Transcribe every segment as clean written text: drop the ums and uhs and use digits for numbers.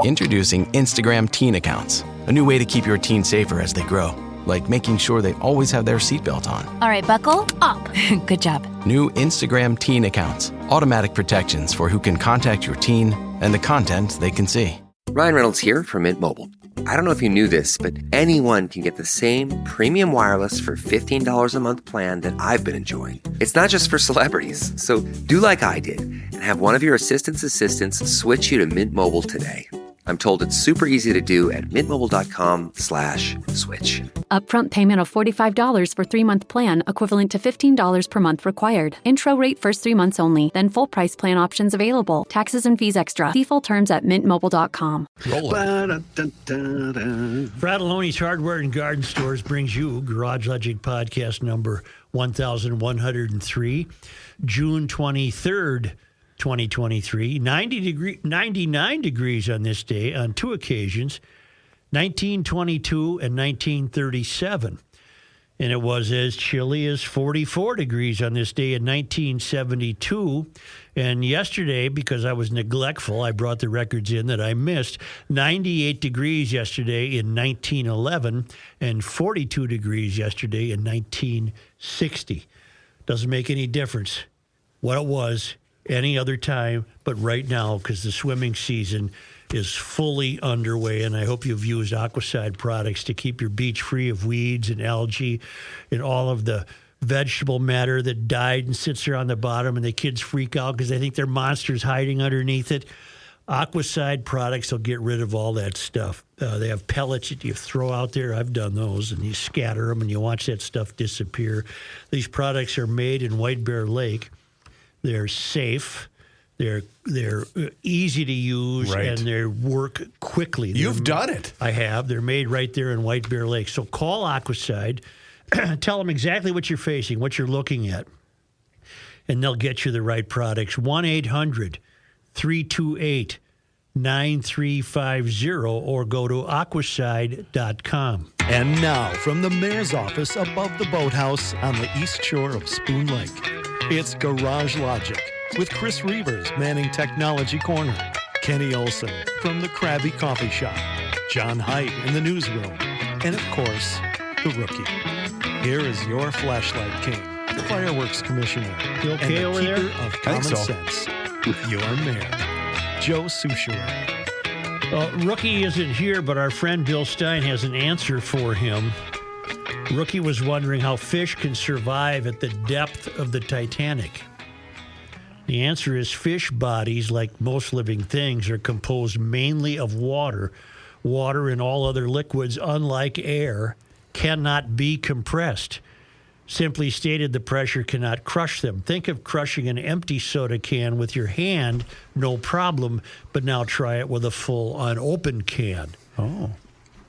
Introducing Instagram Teen Accounts, a new way to keep your teen safer as they grow, like making sure they always have their seatbelt on. All right, buckle up. Good job. New Instagram Teen Accounts, automatic protections for who can contact your teen and the content they can see. Ryan Reynolds here from Mint Mobile. I don't know if you knew this, but anyone can get the same premium wireless for $15 a month plan that I've been enjoying. It's not just for celebrities. So do like I did and have one of your assistants switch you to Mint Mobile today. I'm told it's super easy to do at mintmobile.com/switch. Upfront payment of $45 for 3-month plan, equivalent to $15 per month required. Intro rate first 3 months only, then full price plan options available. Taxes and fees extra. See full terms at mintmobile.com. Fratelloni's Hardware and Garden Stores brings you Garage Logic podcast number 1103, June 23rd. 2023, 99 degrees on this day on 2 occasions, 1922 and 1937. And it was as chilly as 44 degrees on this day in 1972. And yesterday, because I was neglectful, I brought the records in that I missed. 98 degrees yesterday in 1911 and 42 degrees yesterday in 1960. Doesn't make any difference what it was any other time, but right now, because the swimming season is fully underway, and I hope you've used Aquacide products to keep your beach free of weeds and algae and all of the vegetable matter that died and sits there on the bottom, and the kids freak out because they think there are monsters hiding underneath it. Aquacide products will get rid of all that stuff. They have pellets that you throw out there. I've done those, and you scatter them, and you watch that stuff disappear. These products are made in White Bear Lake. They're safe, they're easy to use, right, and they work quickly. You've done it. I have. They're made right there in White Bear Lake. So call Aquacide, tell them exactly what you're facing, what you're looking at, and they'll get you the right products. 1-800-328-9350 or go to aquacide.com. And now, from the mayor's office above the boathouse on the east shore of Spoon Lake, it's Garage Logic with Chris Reavers manning Technology Corner, Kenny Olson from the Krabby Coffee Shop, John Heidt in the newsroom, and of course, the Rookie. Here is your flashlight king, the fireworks commissioner, You okay and over the keeper there? of common so. sense, your mayor, Joe Soucheray. Rookie isn't here, but our friend Bill Stein has an answer for him. Rookie was wondering how fish can survive at the depth of the Titanic. The answer is fish bodies, like most living things, are composed mainly of water. Water and all other liquids, unlike air, cannot be compressed. Simply stated, the pressure cannot crush them. Think of crushing an empty soda can with your hand, no problem, but now try it with a full unopened can. Oh.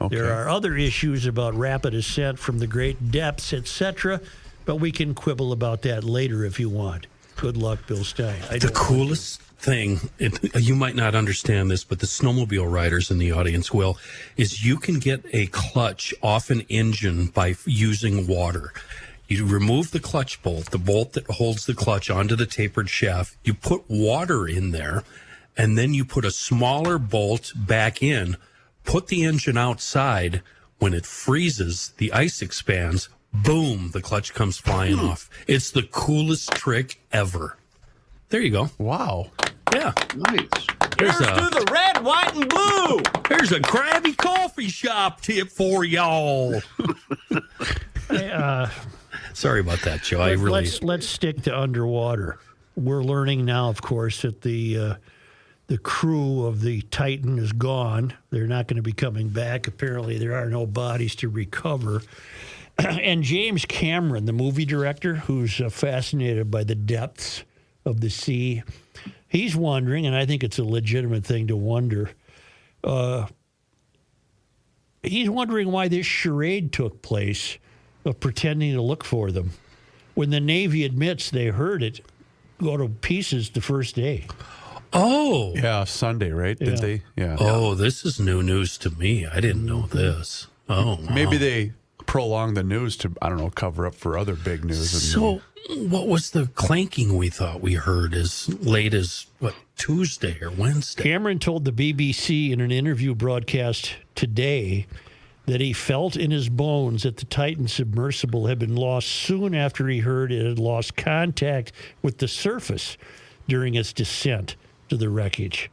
Okay. There are other issues about rapid ascent from the great depths, etc., but we can quibble about that later if you want. Good luck, Bill Stein. The coolest thing, you might not understand this, but the snowmobile riders in the audience will, is you can get a clutch off an engine by using water. You remove the clutch bolt, the bolt that holds the clutch onto the tapered shaft. You put water in there, and then you put a smaller bolt back in. Put the engine outside. When it freezes, the ice expands. Boom, the clutch comes flying off. It's the coolest trick ever. There you go. Wow. Yeah. Nice. Here's to the red, white, and blue. Here's a Krabby Coffee Shop tip for y'all. Sorry about that, Joe. Let's stick to underwater. We're learning now, of course, that the crew of the Titan is gone. They're not going to be coming back. Apparently, there are no bodies to recover. And James Cameron, the movie director, who's fascinated by the depths of the sea, he's wondering, and I think it's a legitimate thing to wonder, he's wondering why this charade took place of pretending to look for them when the Navy admits they heard it go to pieces the first day. Oh. Yeah, Sunday, right? Yeah. Did they? Yeah. Oh, this is new news to me. I didn't know this. Oh, wow. Maybe they prolong the news to, I don't know, cover up for other big news. So What was the clanking we thought we heard as late as, Tuesday or Wednesday? Cameron told the BBC in an interview broadcast today that he felt in his bones that the Titan submersible had been lost soon after he heard it had lost contact with the surface during its descent to the wreckage.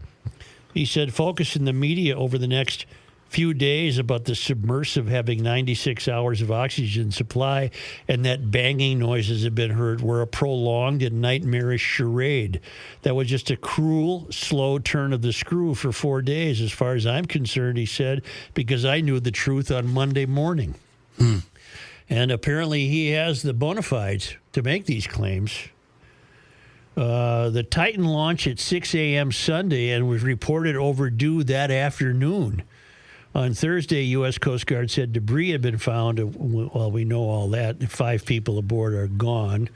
He said focus in the media over the next few days about the submersive having 96 hours of oxygen supply and that banging noises had been heard were a prolonged and nightmarish charade. That was just a cruel, slow turn of the screw for 4 days, as far as I'm concerned, he said, because I knew the truth on Monday morning. And apparently he has the bona fides to make these claims. The Titan launched at 6 a.m. Sunday and was reported overdue that afternoon. On Thursday, U.S. Coast Guard said debris had been found. Well, we know all that. 5 people aboard are gone.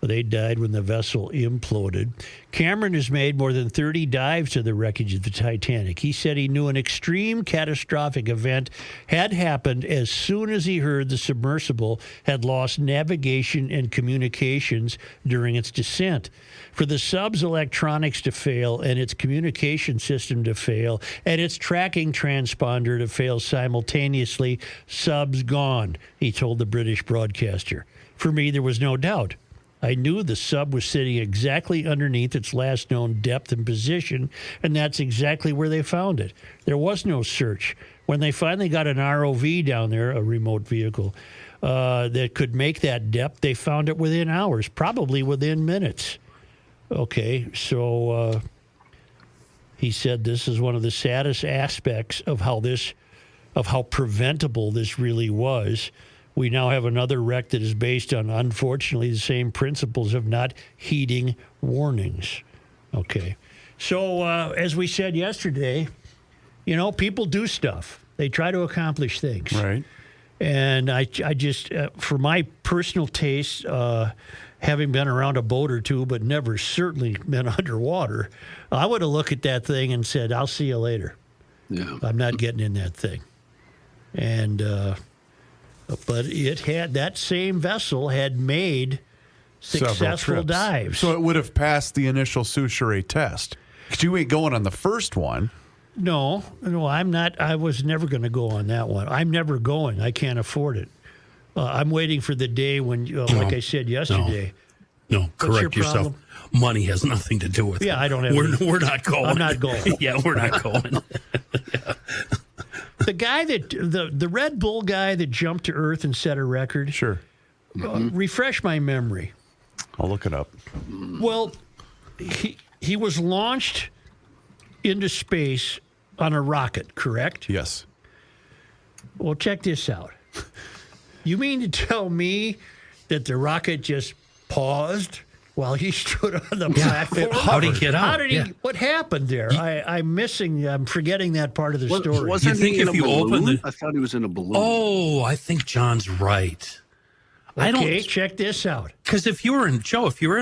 They died when the vessel imploded. Cameron has made more than 30 dives to the wreckage of the Titanic. He said he knew an extreme catastrophic event had happened as soon as he heard the submersible had lost navigation and communications during its descent. For the sub's electronics to fail and its communication system to fail and its tracking transponder to fail simultaneously, sub's gone, he told the British broadcaster. For me, there was no doubt. I knew the sub was sitting exactly underneath its last known depth and position, and that's exactly where they found it. There was no search. When they finally got an ROV down there, a remote vehicle, that could make that depth, they found it within hours, probably within minutes. Okay, so he said this is one of the saddest aspects of how preventable this really was. We now have another wreck that is based on, unfortunately, the same principles of not heeding warnings. Okay. So, as we said yesterday, people do stuff. They try to accomplish things. Right. And I just, for my personal taste, having been around a boat or two, but never certainly been underwater, I would have looked at that thing and said, I'll see you later. Yeah. I'm not getting in that thing. And, but that same vessel had made successful dives. So it would have passed the initial Souchere test. Because you ain't going on the first one. No, I'm not. I was never going to go on that one. I'm never going. I can't afford it. I'm waiting for the day when, like I said yesterday. No, correct yourself. Problem? Money has nothing to do with it. Yeah, I don't have We're not going. I'm not going. Yeah, we're not going. The guy the Red Bull guy that jumped to Earth and set a record. Sure. Refresh my memory. I'll look it up. Well, he was launched into space on a rocket, correct? Yes. Well, check this out. You mean to tell me that the rocket just paused while he stood on the platform? How did he get out? What happened there? I'm forgetting that part of the story. Wasn't think he in if a you balloon? open I thought he was in a balloon. Oh, I think John's right. Okay, check this out. Because if you were in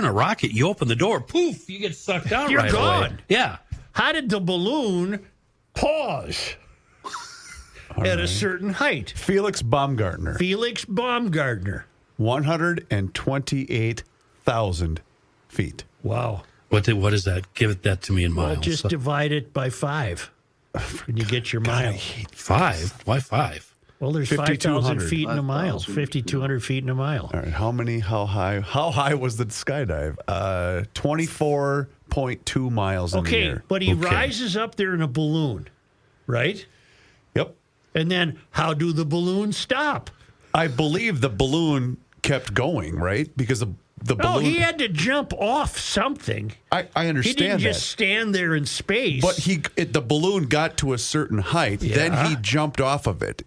a rocket, you open the door, poof, you get sucked out. You're right gone. away. Yeah. How did the balloon pause at a certain height? Felix Baumgartner. 128,000 feet. Wow. What is that? Give that to me in miles. Well, just divide it by 5, and you get your mile. 5? Why 5? Well, there's 5,000 feet in a mile. 5,000, 5,200 feet in a mile. All right. How high was the skydive? 24.2 miles in the air. Okay, but he rises up there in a balloon, right? Yep. And then how do the balloons stop? I believe the balloon kept going, right? Because the balloon... Oh, he had to jump off something. I understand He didn't that. just stand there in space. But the balloon got to a certain height, then he jumped off of it,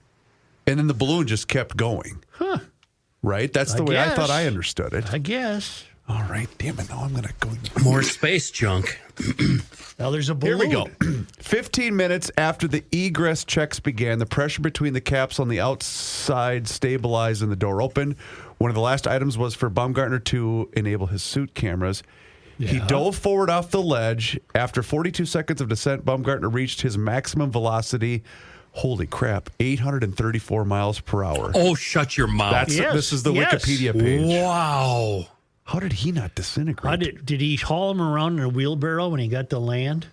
and then the balloon just kept going. Huh. Right? That's the way I thought I understood it. I guess. All right. Damn it. Now I'm going to go... More space junk. Now there's a balloon. Here we go. 15 minutes after the egress checks began, the pressure between the capsule on the outside stabilized and the door opened. One of the last items was for Baumgartner to enable his suit cameras. Yeah. He dove forward off the ledge. After 42 seconds of descent, Baumgartner reached his maximum velocity. Holy crap, 834 miles per hour. Oh, shut your mouth. This is the Wikipedia page. Wow. How did he not disintegrate? Did he haul him around in a wheelbarrow when he got to land?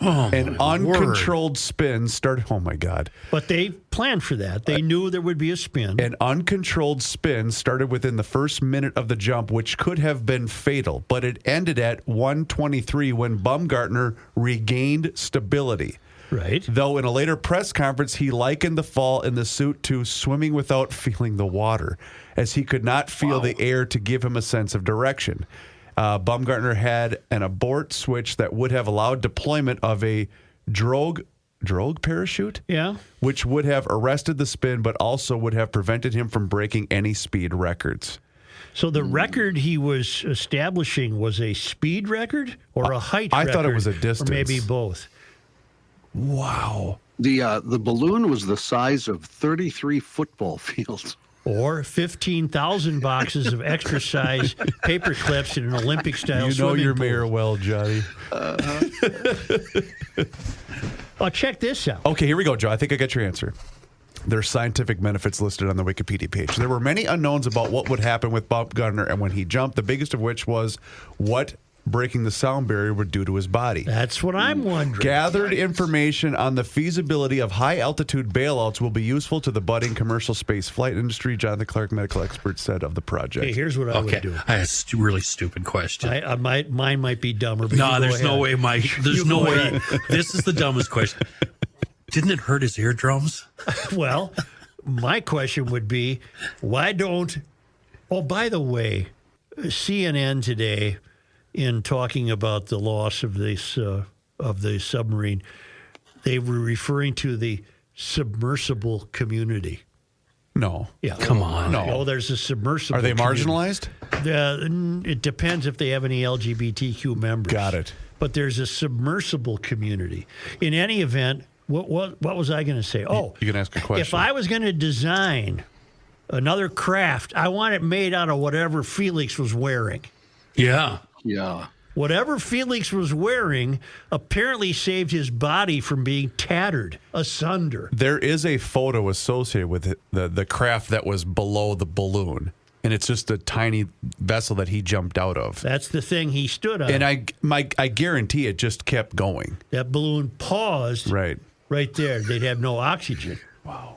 Oh, An uncontrolled spin started. Oh my God! But they planned for that. They knew there would be a spin. An uncontrolled spin started within the first minute of the jump, which could have been fatal, but it ended at 1:23 when Baumgartner regained stability. Right. Though in a later press conference, he likened the fall in the suit to swimming without feeling the water, as he could not feel the air to give him a sense of direction. Baumgartner had an abort switch that would have allowed deployment of a drogue parachute? Yeah. Which would have arrested the spin, but also would have prevented him from breaking any speed records. So the record he was establishing was a speed record or a height record? I thought it was a distance. Or maybe both. Wow. The balloon was the size of 33 football fields. Or 15,000 boxes of extra-size paper clips in an Olympic-style You know swimming your pool. mayor well, Johnny. Oh, check this out. Okay, here we go, Joe. I think I got your answer. There's scientific benefits listed on the Wikipedia page. There were many unknowns about what would happen with Baumgartner and when he jumped, the biggest of which was what breaking the sound barrier would do to his body. That's what I'm wondering. Gathered information on the feasibility of high-altitude bailouts will be useful to the budding commercial space flight industry, Jonathan Clark, medical expert, said of the project. Okay, here's what I would do. I have a really stupid question. Mine might be dumber. But No, you there's go no way, ahead. Mike. There's You no go way. ahead. This is the dumbest question. Didn't it hurt his eardrums? Well, my question would be, why don't... Oh, by the way, CNN today, in talking about the loss of this of the submarine, they were referring to the submersible community. No. Yeah. Come on. No. Oh, there's a submersible. Are they community. marginalized? It depends if they have any LGBTQ members. Got it. But there's a submersible community. In any event, what was I going to say? Oh, You can ask a question. if I was going to design another craft, I want it made out of whatever Felix was wearing. Yeah. Yeah. Whatever Felix was wearing apparently saved his body from being tattered asunder. There is a photo associated with it, the craft that was below the balloon, and it's just a tiny vessel that he jumped out of. That's the thing he stood on. And I guarantee it just kept going. That balloon paused Right there. They'd have no oxygen. Wow.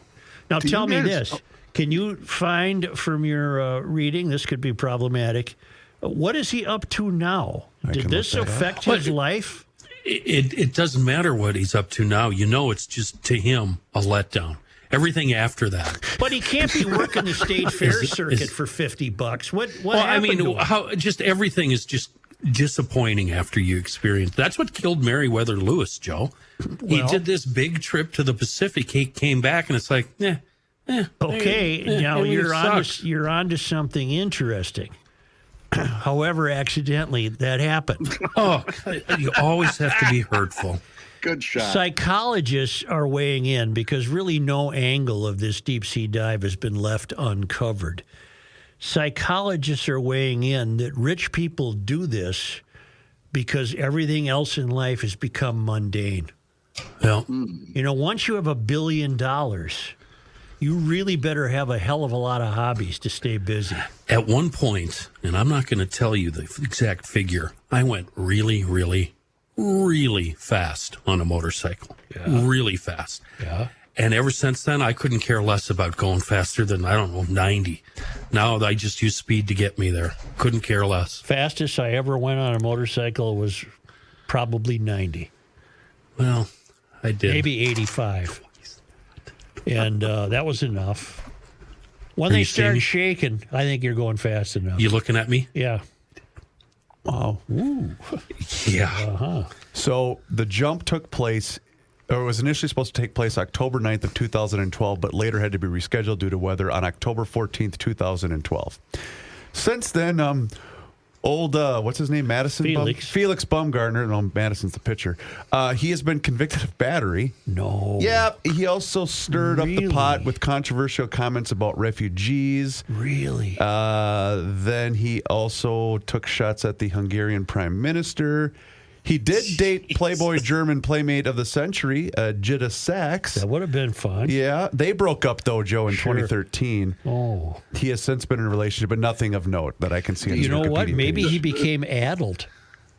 Now Do tell you me guys- this. Can you find from your reading, this could be problematic, what is he up to now? Did can this look that up. affect his life? It doesn't matter what he's up to now. You know, it's just to him a letdown. Everything after that. But he can't be working the state fair Is- circuit for $50. What Well, I happened to mean, him? how just everything is just disappointing after you experience. That's what killed Meriwether Lewis, Joe. He Well- did this big trip to the Pacific. He came back, and it's like, Okay, now sucks. you're onto something interesting. However, accidentally, that happened. Oh, you always have to be hurtful. Good shot. Psychologists are weighing in because really no angle of this deep sea dive has been left uncovered. Psychologists are weighing in that rich people do this because everything else in life has become mundane. Well, You know, once you have $1 billion, you really better have a hell of a lot of hobbies to stay busy. at one point, and I'm not going to tell you the exact figure, I went really, really, really fast on a motorcycle. Really fast. Yeah. And ever since then, I couldn't care less about going faster than, 90. Now I just use speed to get me there. Couldn't care less. Fastest I ever went on a motorcycle was probably 90, Well, I did. maybe 85. And that was enough. When Are they you start seeing- shaking, I think you're going fast enough. You looking at me? Yeah. Wow. Yeah. So the jump took place, or was initially supposed to take place October 9th of 2012, but later had to be rescheduled due to weather on October 14th, 2012. Since then, what's his name? Felix Baumgartner. No, Madison's the pitcher. He has been convicted of battery. No. Yep. He also stirred up the Really? pot with controversial comments about refugees. Really? Then he also took shots at the Hungarian prime minister. He did date Playboy German playmate of the century, Jida Sachs. That would have been fun. Yeah, they broke up though, Joe, in 2013. Oh, he has since been in a relationship, but nothing of note that I can see. On his you know Wikipedia what? Maybe page. he became addled.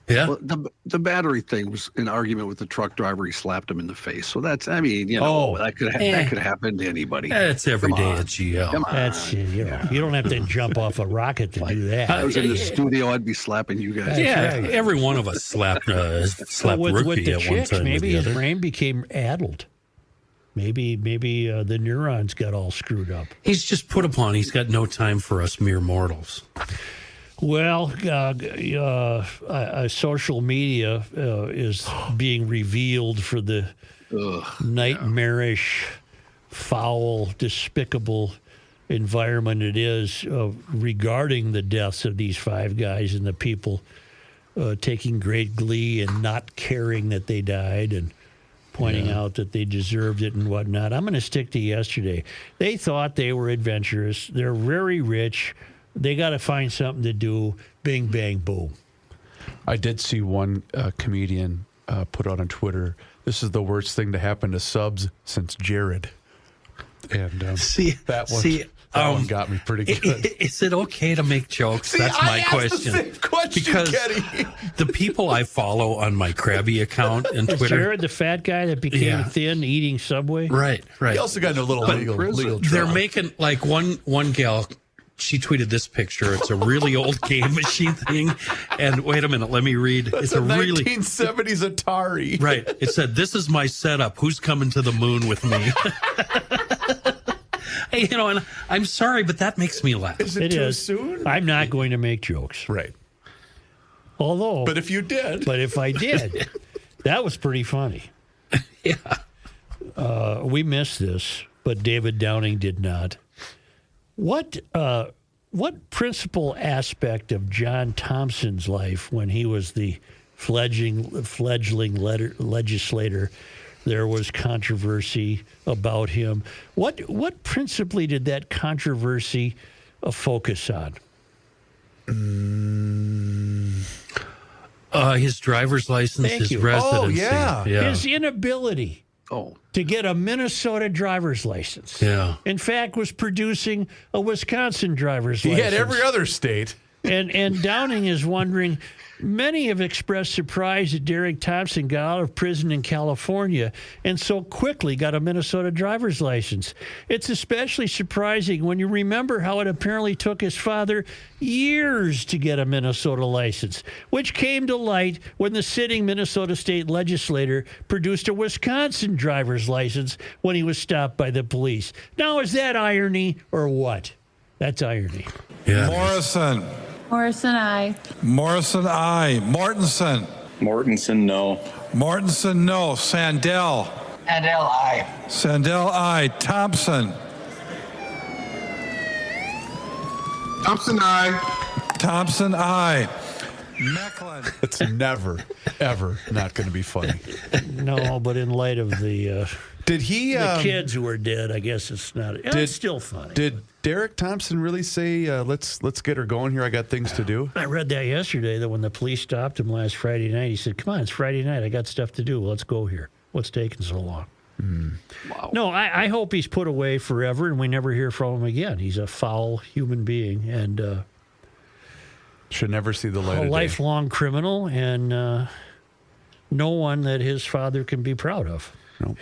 Yeah. Well, the battery thing was an argument with the truck driver. He slapped him in the face. So that's, that could happen to anybody. That's every day at GL. Come on. That's you don't have to jump off a rocket to do that. I was in the studio, I'd be slapping you guys. Yeah, every one of us slapped with rookie the at chicks, one time. maybe or his the other. brain became addled. Maybe the neurons got all screwed up. He's just put upon. He's got no time for us mere mortals. Well, social media is being revealed for the nightmarish, foul, despicable environment it is regarding the deaths of these five guys and the people taking great glee and not caring that they died and pointing out that they deserved it and whatnot. I'm going to stick to yesterday. They thought they were adventurous. They're very rich. They got to find something to do. Bing, bang, boom. I did see one comedian put out on Twitter, "This is the worst thing to happen to subs since Jared." And that one got me pretty good. Is it okay to make jokes? See, That's my I asked question. the same question, because Kenny. the people I follow on my Krabby account and Is Twitter, Jared the fat guy that became thin eating Subway? right. He also got into a little legal They're trouble. making like one gal. She tweeted this picture. It's a really old game machine thing. And wait a minute, let me read. It's a 1970s Atari. Right. It said, "This is my setup. Who's coming to the moon with me?" Hey, and I'm sorry, but that makes me laugh. Is it too soon? I'm not going to make jokes. Right. Although, But if you did. But if I did, that was pretty funny. Yeah. We missed this, but David Downing did not. What principal aspect of John Thompson's life when he was the fledgling legislator, there was controversy about him? What principally did that controversy focus on? His driver's license, Thank his you. residency. Oh, yeah. His inability to get a Minnesota driver's license. Yeah. In fact, was producing a Wisconsin driver's He license. had every other state. And Downing is wondering, many have expressed surprise that Derek Thompson got out of prison in California and so quickly got a Minnesota driver's license. It's especially surprising when you remember how it apparently took his father years to get a Minnesota license, which came to light when the sitting Minnesota state legislator produced a Wisconsin driver's license when he was stopped by the police. Now, is that irony or what? That's irony. Yeah. Morrison. Morrison, aye. Morrison, aye. Mortensen. Mortensen, no. Mortensen, no. Sandell. Sandell, aye. Sandell, aye. Thompson. Thompson, aye. Thompson, aye. Mecklin. It's never, ever not going to be funny. No, but in light of the Did he? the kids who are dead, I guess it's not. It's still funny. Did Derek Thompson really say, "Let's get her going here. I got things to do"? I read that yesterday. That when the police stopped him last Friday night, he said, "Come on, it's Friday night. I got stuff to do. Let's go here. What's taking so long?" Wow. No, I hope he's put away forever and we never hear from him again. He's a foul human being and should never see the light a of day. lifelong criminal and no one that his father can be proud of. Nope.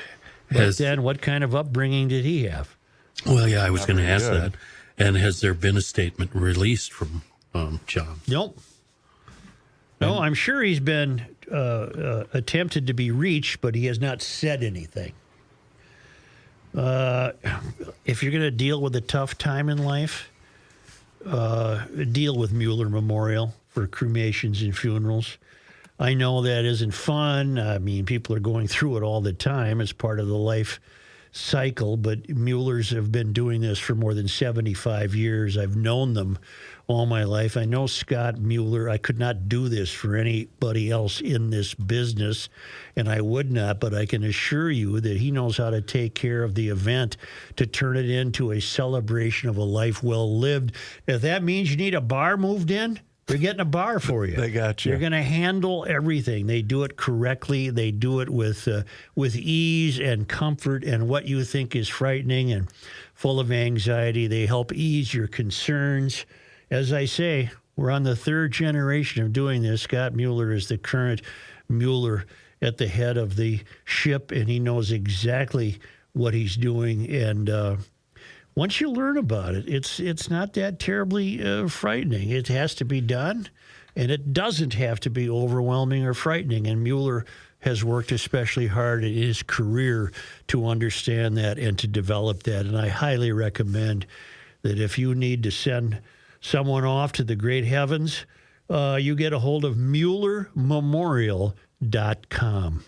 But then what kind of upbringing did he have? Well, yeah, I was going to ask good. that. And has there been a statement released from John? Nope. No, I'm sure he's been attempted to be reached, but he has not said anything. If you're going to deal with a tough time in life, deal with Mueller Memorial for cremations and funerals. I know that isn't fun. I mean, people are going through it all the time. It's part of the life cycle, but Muellers have been doing this for more than 75 years. I've known them all my life. I know Scott Mueller. I could not do this for anybody else in this business, and I would not, but I can assure you that he knows how to take care of the event to turn it into a celebration of a life well lived. If that means you need a bar moved in, They're getting a bar for you. They got you. They're going to handle everything. They do it correctly. They do it with ease and comfort and what you think is frightening and full of anxiety. They help ease your concerns. As I say, we're on the third generation of doing this. Scott Mueller is the current Mueller at the head of the ship, and he knows exactly what he's doing. And once you learn about it, it's not that terribly frightening. It has to be done, and it doesn't have to be overwhelming or frightening. And Mueller has worked especially hard in his career to understand that and to develop that. And I highly recommend that if you need to send someone off to the great heavens, you get a hold of MuellerMemorial.com.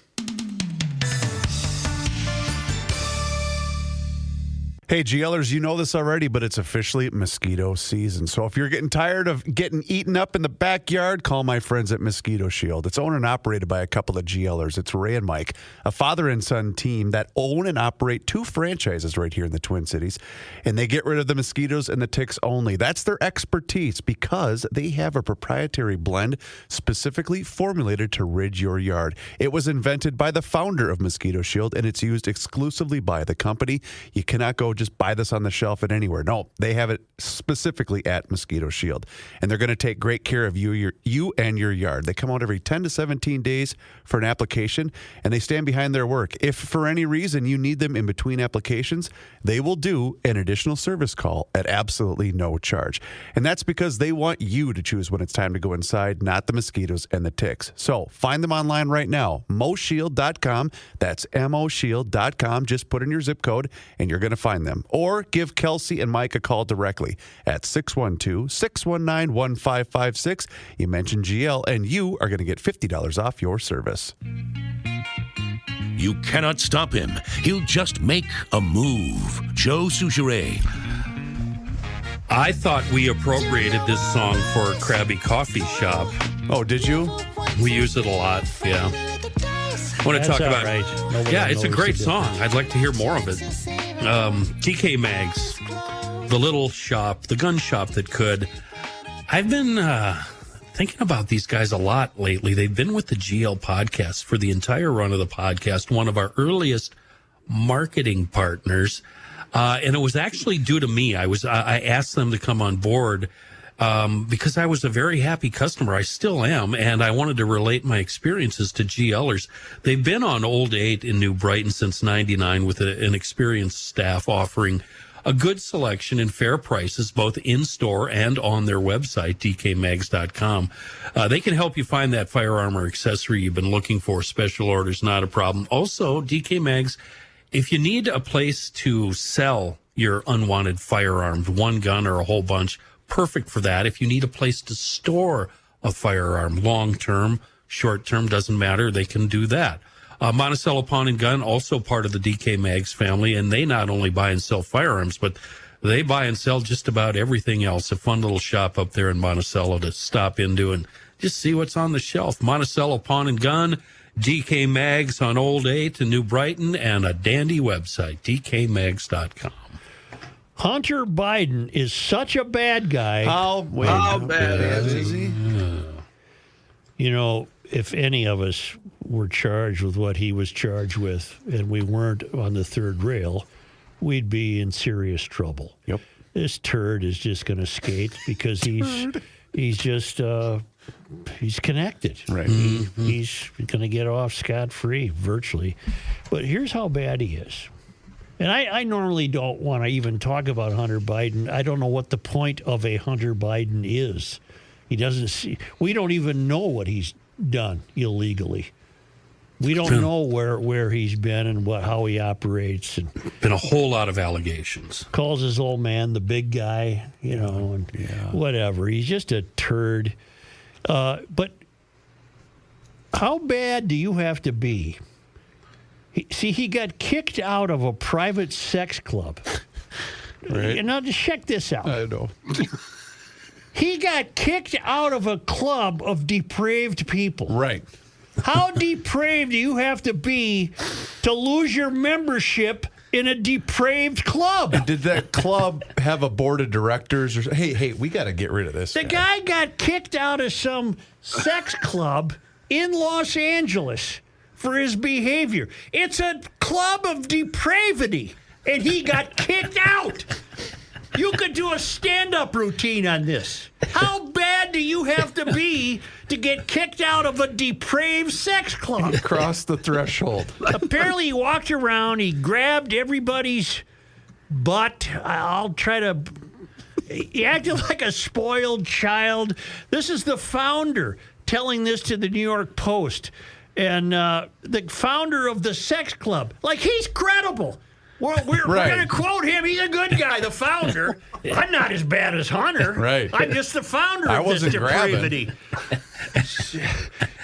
Hey, GLers, you know this already, but it's officially mosquito season. So if you're getting tired of getting eaten up in the backyard, call my friends at Mosquito Shield. It's owned and operated by a couple of GLers. It's Ray and Mike, a father and son team that own and operate 2 franchises right here in the Twin Cities. And they get rid of the mosquitoes and the ticks only. That's their expertise because they have a proprietary blend specifically formulated to rid your yard. It was invented by the founder of Mosquito Shield, and it's used exclusively by the company. You cannot go just buy this on the shelf at anywhere. No, they have it specifically at Mosquito Shield. And they're going to take great care of you and your yard. They come out every 10 to 17 days for an application, and they stand behind their work. If for any reason you need them in between applications, they will do an additional service call at absolutely no charge. And that's because they want you to choose when it's time to go inside, not the mosquitoes and the ticks. So find them online right now, moshield.com. That's moshield.com. Just put in your zip code, and you're going to find them. Or give Kelsey and Mike a call directly at 612-619-1556. You mentioned GL, and you are going to get $50 off your service. You cannot stop him. He'll just make a move. Joe Soucheray. I thought we appropriated this song for Krabby Coffee Shop. Oh, did you? We use it a lot, yeah. I want to talk about right. Yeah, it's a great song. I'd like to hear more of it. DK Mags, the little shop, the gun shop that could. I've been thinking about these guys a lot lately. They've been with the GL podcast for the entire run of the podcast, one of our earliest marketing partners. And it was actually due to me. I asked them to come on board because I was a very happy customer. I still am, and I wanted to relate my experiences to GLers. They've been on Old 8 in New Brighton since '99 with an experienced staff offering a good selection and fair prices, both in-store and on their website, dkmags.com. They can help you find that firearm or accessory you've been looking for. Special orders, not a problem. Also, DK Mags, if you need a place to sell your unwanted firearms, one gun or a whole bunch, perfect for that. If you need a place to store a firearm, long-term, short-term, doesn't matter, they can do that. Monticello Pawn and Gun, also part of the DK Mags family, and they not only buy and sell firearms, but they buy and sell just about everything else. A fun little shop up there in Monticello to stop into and just see what's on the shelf. Monticello Pawn and Gun, DK Mags on Old 8 in New Brighton, and a dandy website, dkmags.com. Hunter Biden is such a bad guy. How bad is he? You know, if any of us were charged with what he was charged with and we weren't on the third rail, we'd be in serious trouble. Yep. This turd is just going to skate because he's just he's connected. Right. He's going to get off scot-free virtually. But here's how bad he is. And I normally don't want to even talk about Hunter Biden. I don't know what the point of a Hunter Biden is. He doesn't see. We don't even know what he's done illegally. We don't know where he's been and how he operates. And been a whole lot of allegations. Calls his old man the big guy, you know, and whatever. He's just a turd. But how bad do you have to be? He got kicked out of a private sex club. Right. Now, just check this out. I know. He got kicked out of a club of depraved people. Right. How depraved do you have to be to lose your membership in a depraved club. And did that club have a board of directors? Or hey, we got to get rid of this. The guy got kicked out of some sex club in Los Angeles for his behavior. It's a club of depravity, and he got kicked out. You could do a stand-up routine on this. How bad do you have to be to get kicked out of a depraved sex club? Cross the threshold. Apparently, he walked around, he grabbed everybody's butt. He acted like a spoiled child. This is the founder telling this to the New York Post. And the founder of the sex club. Like, he's credible. We're going to quote him. He's a good guy, the founder. I'm not as bad as Hunter. Right. I'm just the faunder of this depravity.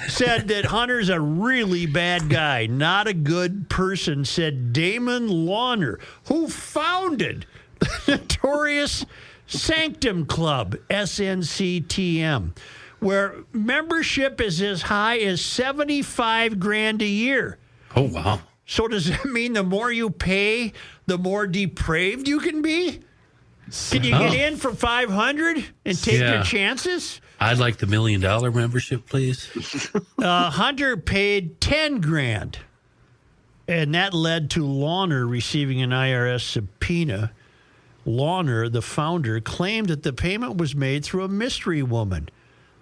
Said that Hunter's a really bad guy, not a good person, said Damon Lawner, who founded the notorious Sanctum Club, SNCTM, where membership is as high as $75,000 a year. Oh, wow. So does that mean the more you pay, the more depraved you can be? Can you get in for $500 and take your chances? I'd like the $1 million membership, please. Hunter paid $10,000, and that led to Lawner receiving an IRS subpoena. Lawner, the founder, claimed that the payment was made through a mystery woman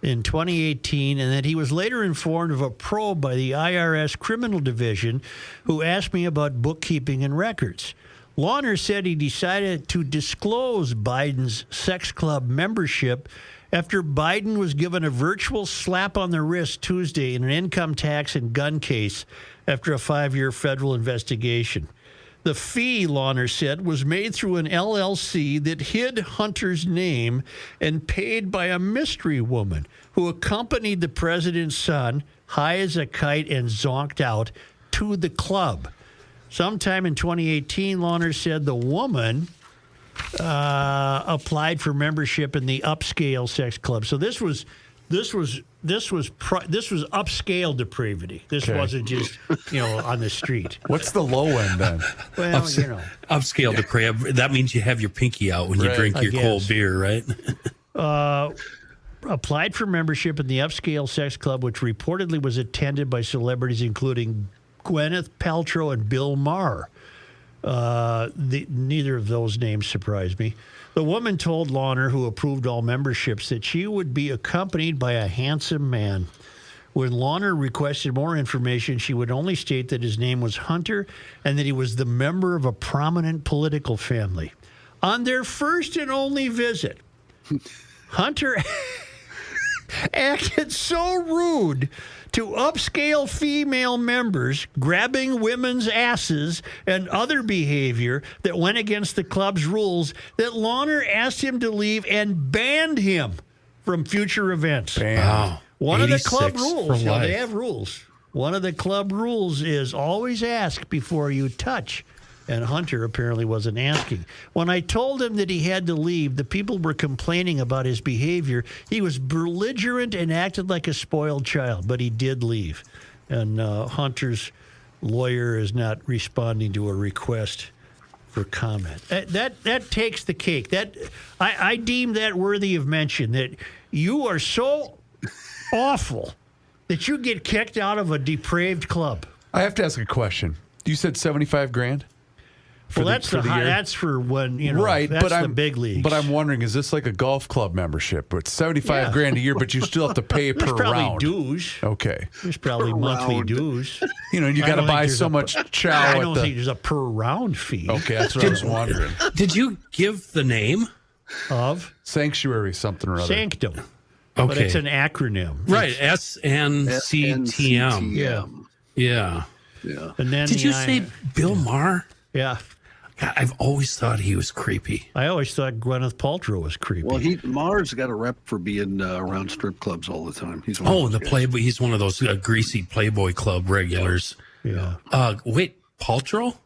in 2018, and that he was later informed of a probe by the IRS Criminal Division who asked me about bookkeeping and records. Lawner said he decided to disclose Biden's sex club membership after Biden was given a virtual slap on the wrist Tuesday in an income tax and gun case after a 5-year federal investigation. The fee, Lawner said, was made through an LLC that hid Hunter's name and paid by a mystery woman who accompanied the president's son, high as a kite and zonked out, to the club. Sometime in 2018, Lawner said the woman applied for membership in the upscale sex club. So this was upscale depravity. This wasn't just, on the street. What's the low end then? Well, Upscale depraved. That means you have your pinky out when you drink your cold beer, right? Applied for membership in the upscale sex club, which reportedly was attended by celebrities including Gwyneth Paltrow and Bill Maher. Neither of those names surprised me. The woman told Lawner, who approved all memberships, that she would be accompanied by a handsome man. When Lawner requested more information, she would only state that his name was Hunter and that he was the member of a prominent political family. On their first and only visit, Hunter acted so rude to upscale female members, grabbing women's asses and other behavior that went against the club's rules, that Lawner asked him to leave and banned him from future events. Wow. One of the club rules, they have rules. One of the club rules is always ask before you touch. And Hunter apparently wasn't asking. When I told him that he had to leave, the people were complaining about his behavior. He was belligerent and acted like a spoiled child, but he did leave. And Hunter's lawyer is not responding to a request for comment. That takes the cake. I deem that worthy of mention, that you are so awful that you get kicked out of a depraved club. I have to ask a question. You said $75,000? That's for when, right, that's but the big leagues. But I'm wondering, is this like a golf club membership? It's $75,000 a year, but you still have to pay per round. Dues. Okay. There's probably monthly dues. You got to buy so much chow. I don't think there's a per round fee. Okay, that's what I was wondering. Did you give the name? Of? Sanctuary something or other. Sanctum. Okay. But it's an acronym. Right, SNCTM. Yeah. And then Did you say Bill Maher? Yeah. God, I've always thought he was creepy. I always thought Gwyneth Paltrow was creepy. Well, Maher's got a rep for being around strip clubs all the time. He's Playboy. He's one of those greasy Playboy Club regulars. Yeah. Wait, Paltrow?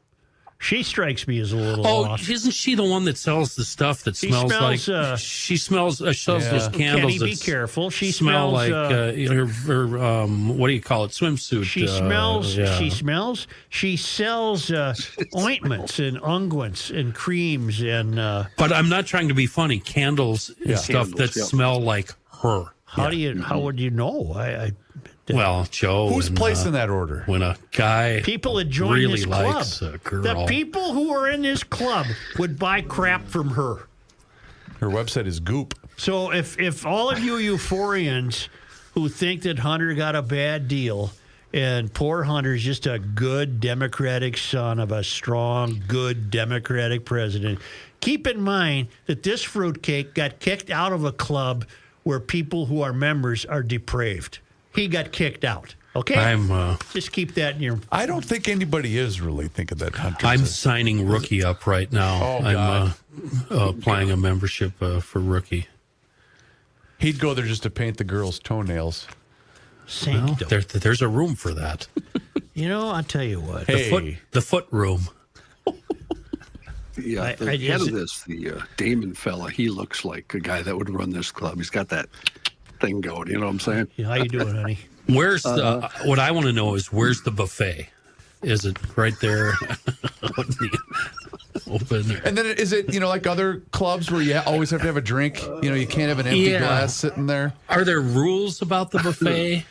She strikes me as a little off. Isn't she the one that sells the stuff that smells like? She smells. Sells those candles. Kenny, be careful. She smell smells like her what do you call it? Swimsuit. She smells. Yeah. She smells. She sells ointments and unguents and creams and. But I'm not trying to be funny. Candles and stuff that smell like her. How would you know? Well, Joe. Who's placing that order? When a guy people that join really this club, likes a girl. the people who are in this club would buy crap from her. Her website is Goop. So if all of you euphorians who think that Hunter got a bad deal and poor Hunter's just a good Democratic son of a strong, good Democratic president, keep in mind that this fruitcake got kicked out of a club where people who are members are depraved. He got kicked out. Okay? Just keep that in your... I don't think anybody is really thinking that Hunter. I'm signing Rookie up right now. Oh, God. I'm applying a membership for Rookie. He'd go there just to paint the girls' toenails. Well, there's a room for that. You know, I'll tell you what. Hey. The foot room. Yeah, the head of this, the Damon fella, he looks like a guy that would run this club. He's got that thing going. You know what I'm saying? Yeah, how you doing, honey? Where's the? What I want to know is where's the buffet? Is it right there? Open. And then is it like other clubs where you always have to have a drink? You can't have an empty glass sitting there. Are there rules about the buffet?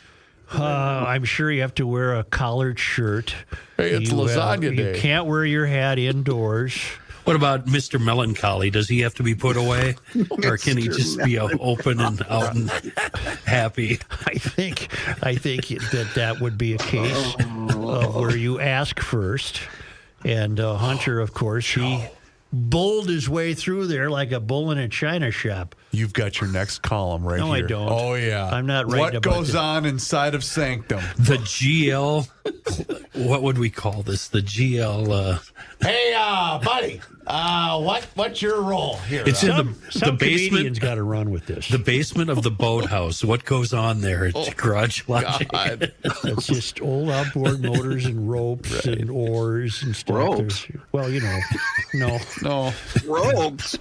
I'm sure you have to wear a collared shirt. Hey, it's lasagna day. You can't wear your hat indoors. What about Mr. Melancholy? Does he have to be put away? Or can he just be open and out and happy? I think that would be a case where you ask first. And Hunter, of course, he bulled his way through there like a bull in a china shop. You've got your next column right here. No, I don't. Oh, yeah. I'm not writing What about goes on inside of Sanctum? The GL, what would we call this? The GL... Hey, buddy, what's your role here? It's in the some basement. Comedian's got to run with this. The basement of the boathouse. What goes on there? It's Garage Logic. It's just old outboard motors and ropes and oars and stuff. Ropes? Well, no. Ropes?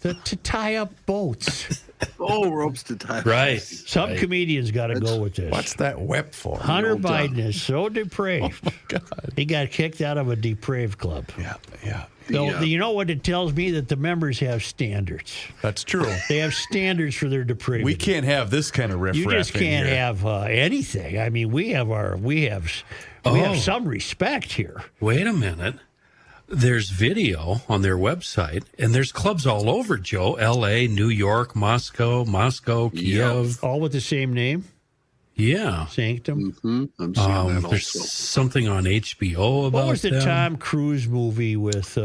To tie up boats. Oh, ropes to tie. Right. Some comedians got to go with this. What's that whip for? Hunter Biden is so depraved. Oh, my God. He got kicked out of a depraved club. Yeah. So, you know what it tells me? That the members have standards. That's true. They have standards for their depravity. We can't have this kind of riff-raff. You just can't have anything. I mean, we have some respect here. Wait a minute. There's video on their website, and there's clubs all over, Joe. L.A., New York, Moscow, Kiev. All with the same name? Yeah. Sanctum? Mm-hmm. I'm seeing that there's also. something on HBO about What was the them. Tom Cruise movie with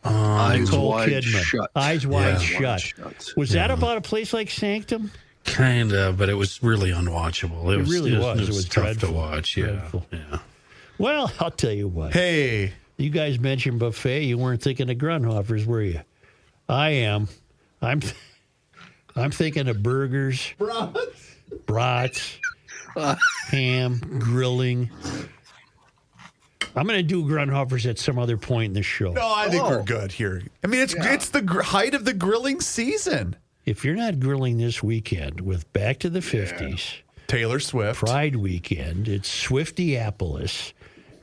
Eyes Nicole Wide Kidman? Shut. Eyes Wide Yeah. Shut. Was that about a place like Sanctum? Kind of, but it was really unwatchable. It was tough dreadful. to watch. Yeah. Dreadful. Yeah. Well, I'll tell you what. Hey. You guys mentioned buffet. You weren't thinking of Grunhoffers, were you? I am. I'm thinking of burgers, brats, ham, grilling. I'm going to do Grunhoffers at some other point in the show. No, I think we're good here. I mean, it's the height of the grilling season. If you're not grilling this weekend with Back to the 50s, Taylor Swift, Pride Weekend, it's Swiftiapolis.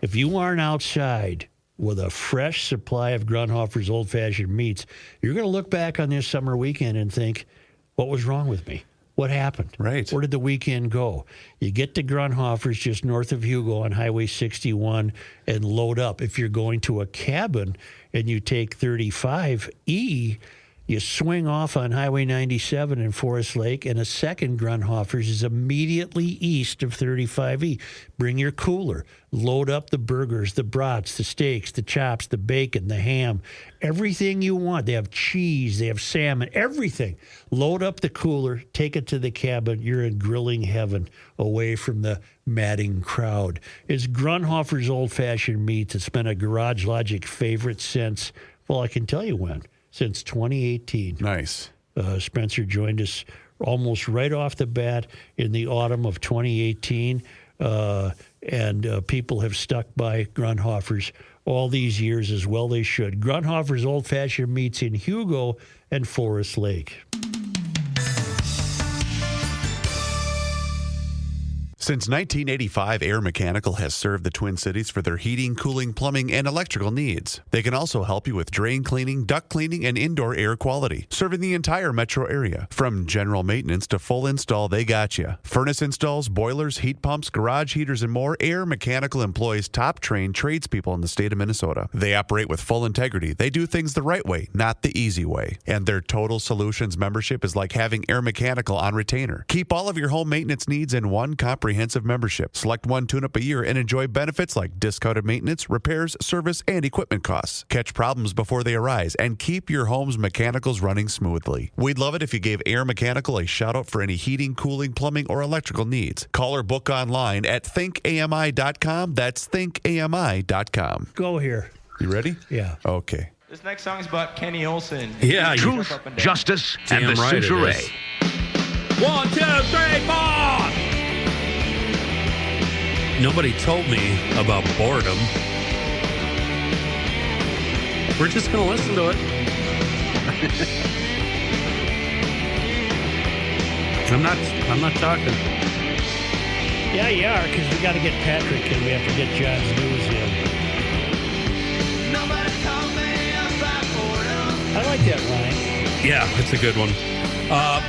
If you aren't outside with a fresh supply of Grunhofer's old-fashioned meats, you're going to look back on this summer weekend and think, what was wrong with me? What happened? Right. Where did the weekend go? You get to Grunhofer's just north of Hugo on Highway 61 and load up. If you're going to a cabin and you take 35E, you swing off on Highway 97 in Forest Lake, and a second Grunhofer's is immediately east of 35E. Bring your cooler. Load up the burgers, the brats, the steaks, the chops, the bacon, the ham, everything you want. They have cheese, they have salmon, everything. Load up the cooler, take it to the cabin. You're in grilling heaven away from the madding crowd. It's Grunhofer's old-fashioned meats. It's been a Garage Logic favorite since, well, I can tell you when. Since 2018. Nice. Spencer joined us almost right off the bat in the autumn of 2018. And people have stuck by Grunhofer's all these years as well they should. Grunhofer's Old Fashioned Meats in Hugo and Forest Lake. Since 1985, Air Mechanical has served the Twin Cities for their heating, cooling, plumbing, and electrical needs. They can also help you with drain cleaning, duct cleaning, and indoor air quality, serving the entire metro area. From general maintenance to full install, they got you. Furnace installs, boilers, heat pumps, garage heaters, and more. Air Mechanical employs top-trained tradespeople in the state of Minnesota. They operate with full integrity. They do things the right way, not the easy way. And their Total Solutions membership is like having Air Mechanical on retainer. Keep all of your home maintenance needs in one comprehensive membership. Select one tune-up a year and enjoy benefits like discounted maintenance, repairs, service, and equipment costs. Catch problems before they arise and keep your home's mechanicals running smoothly. We'd love it if you gave Air Mechanical a shout-out for any heating, cooling, plumbing, or electrical needs. Call or book online at thinkami.com. That's thinkami.com. Go here. You ready? Yeah. Okay. This next song is about Kenny Olson. Yeah. Truth, justice, and the right Suture. 1, 2, 3, 4! Nobody told me about boredom. We're just going to listen to it. I'm not talking. Yeah, you are, because we got to get Patrick and we have to get John's news in. I like that line. Yeah, it's a good one.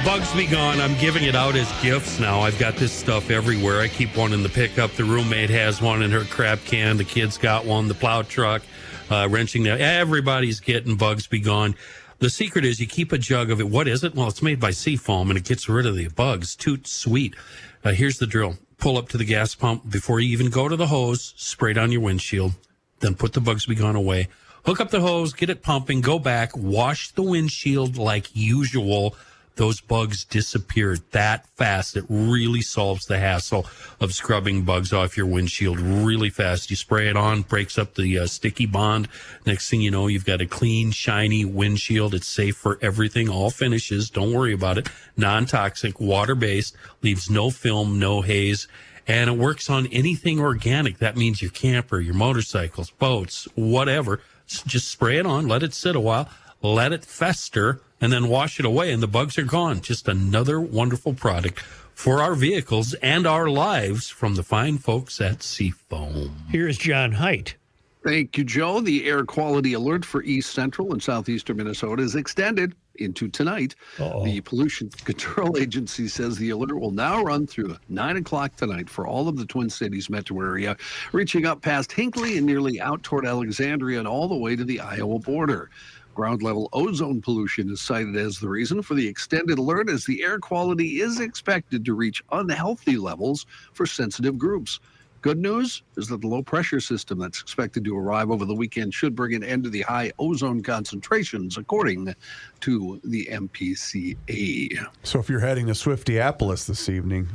Bugs Be Gone. I'm giving it out as gifts now. I've got this stuff everywhere. I keep one in the pickup. The roommate has one in her crab can. The kids got one. The plow truck, wrenching there. Everybody's getting Bugs Be Gone. The secret is you keep a jug of it. What is it? Well, it's made by Seafoam, and it gets rid of the bugs. Toot sweet. Here's the drill. Pull up to the gas pump. Before you even go to the hose, spray it on your windshield. Then put the Bugs Be Gone away. Hook up the hose, get it pumping, go back, wash the windshield like usual. Those bugs disappeared that fast. It really solves the hassle of scrubbing bugs off your windshield really fast. You spray it on, breaks up the sticky bond. Next thing you know, you've got a clean, shiny windshield. It's safe for everything, all finishes. Don't worry about it. Non-toxic, water-based, leaves no film, no haze. And it works on anything organic. That means your camper, your motorcycles, boats, whatever. Just spray it on, let it sit a while, let it fester, and then wash it away, and the bugs are gone. Just another wonderful product for our vehicles and our lives from the fine folks at Seafoam. Here's John Heidt. Thank you, Joe. The air quality alert for East Central and Southeastern Minnesota is extended into tonight. The Pollution Control Agency says the alert will now run through 9 o'clock tonight for all of the Twin Cities metro area, reaching up past Hinckley and nearly out toward Alexandria and all the way to the Iowa border. Ground-level ozone pollution is cited as the reason for the extended alert, as the air quality is expected to reach unhealthy levels for sensitive groups. Good news is that the low-pressure system that's expected to arrive over the weekend should bring an end to the high ozone concentrations, according to the MPCA. So if you're heading to Swiftiapolis this evening,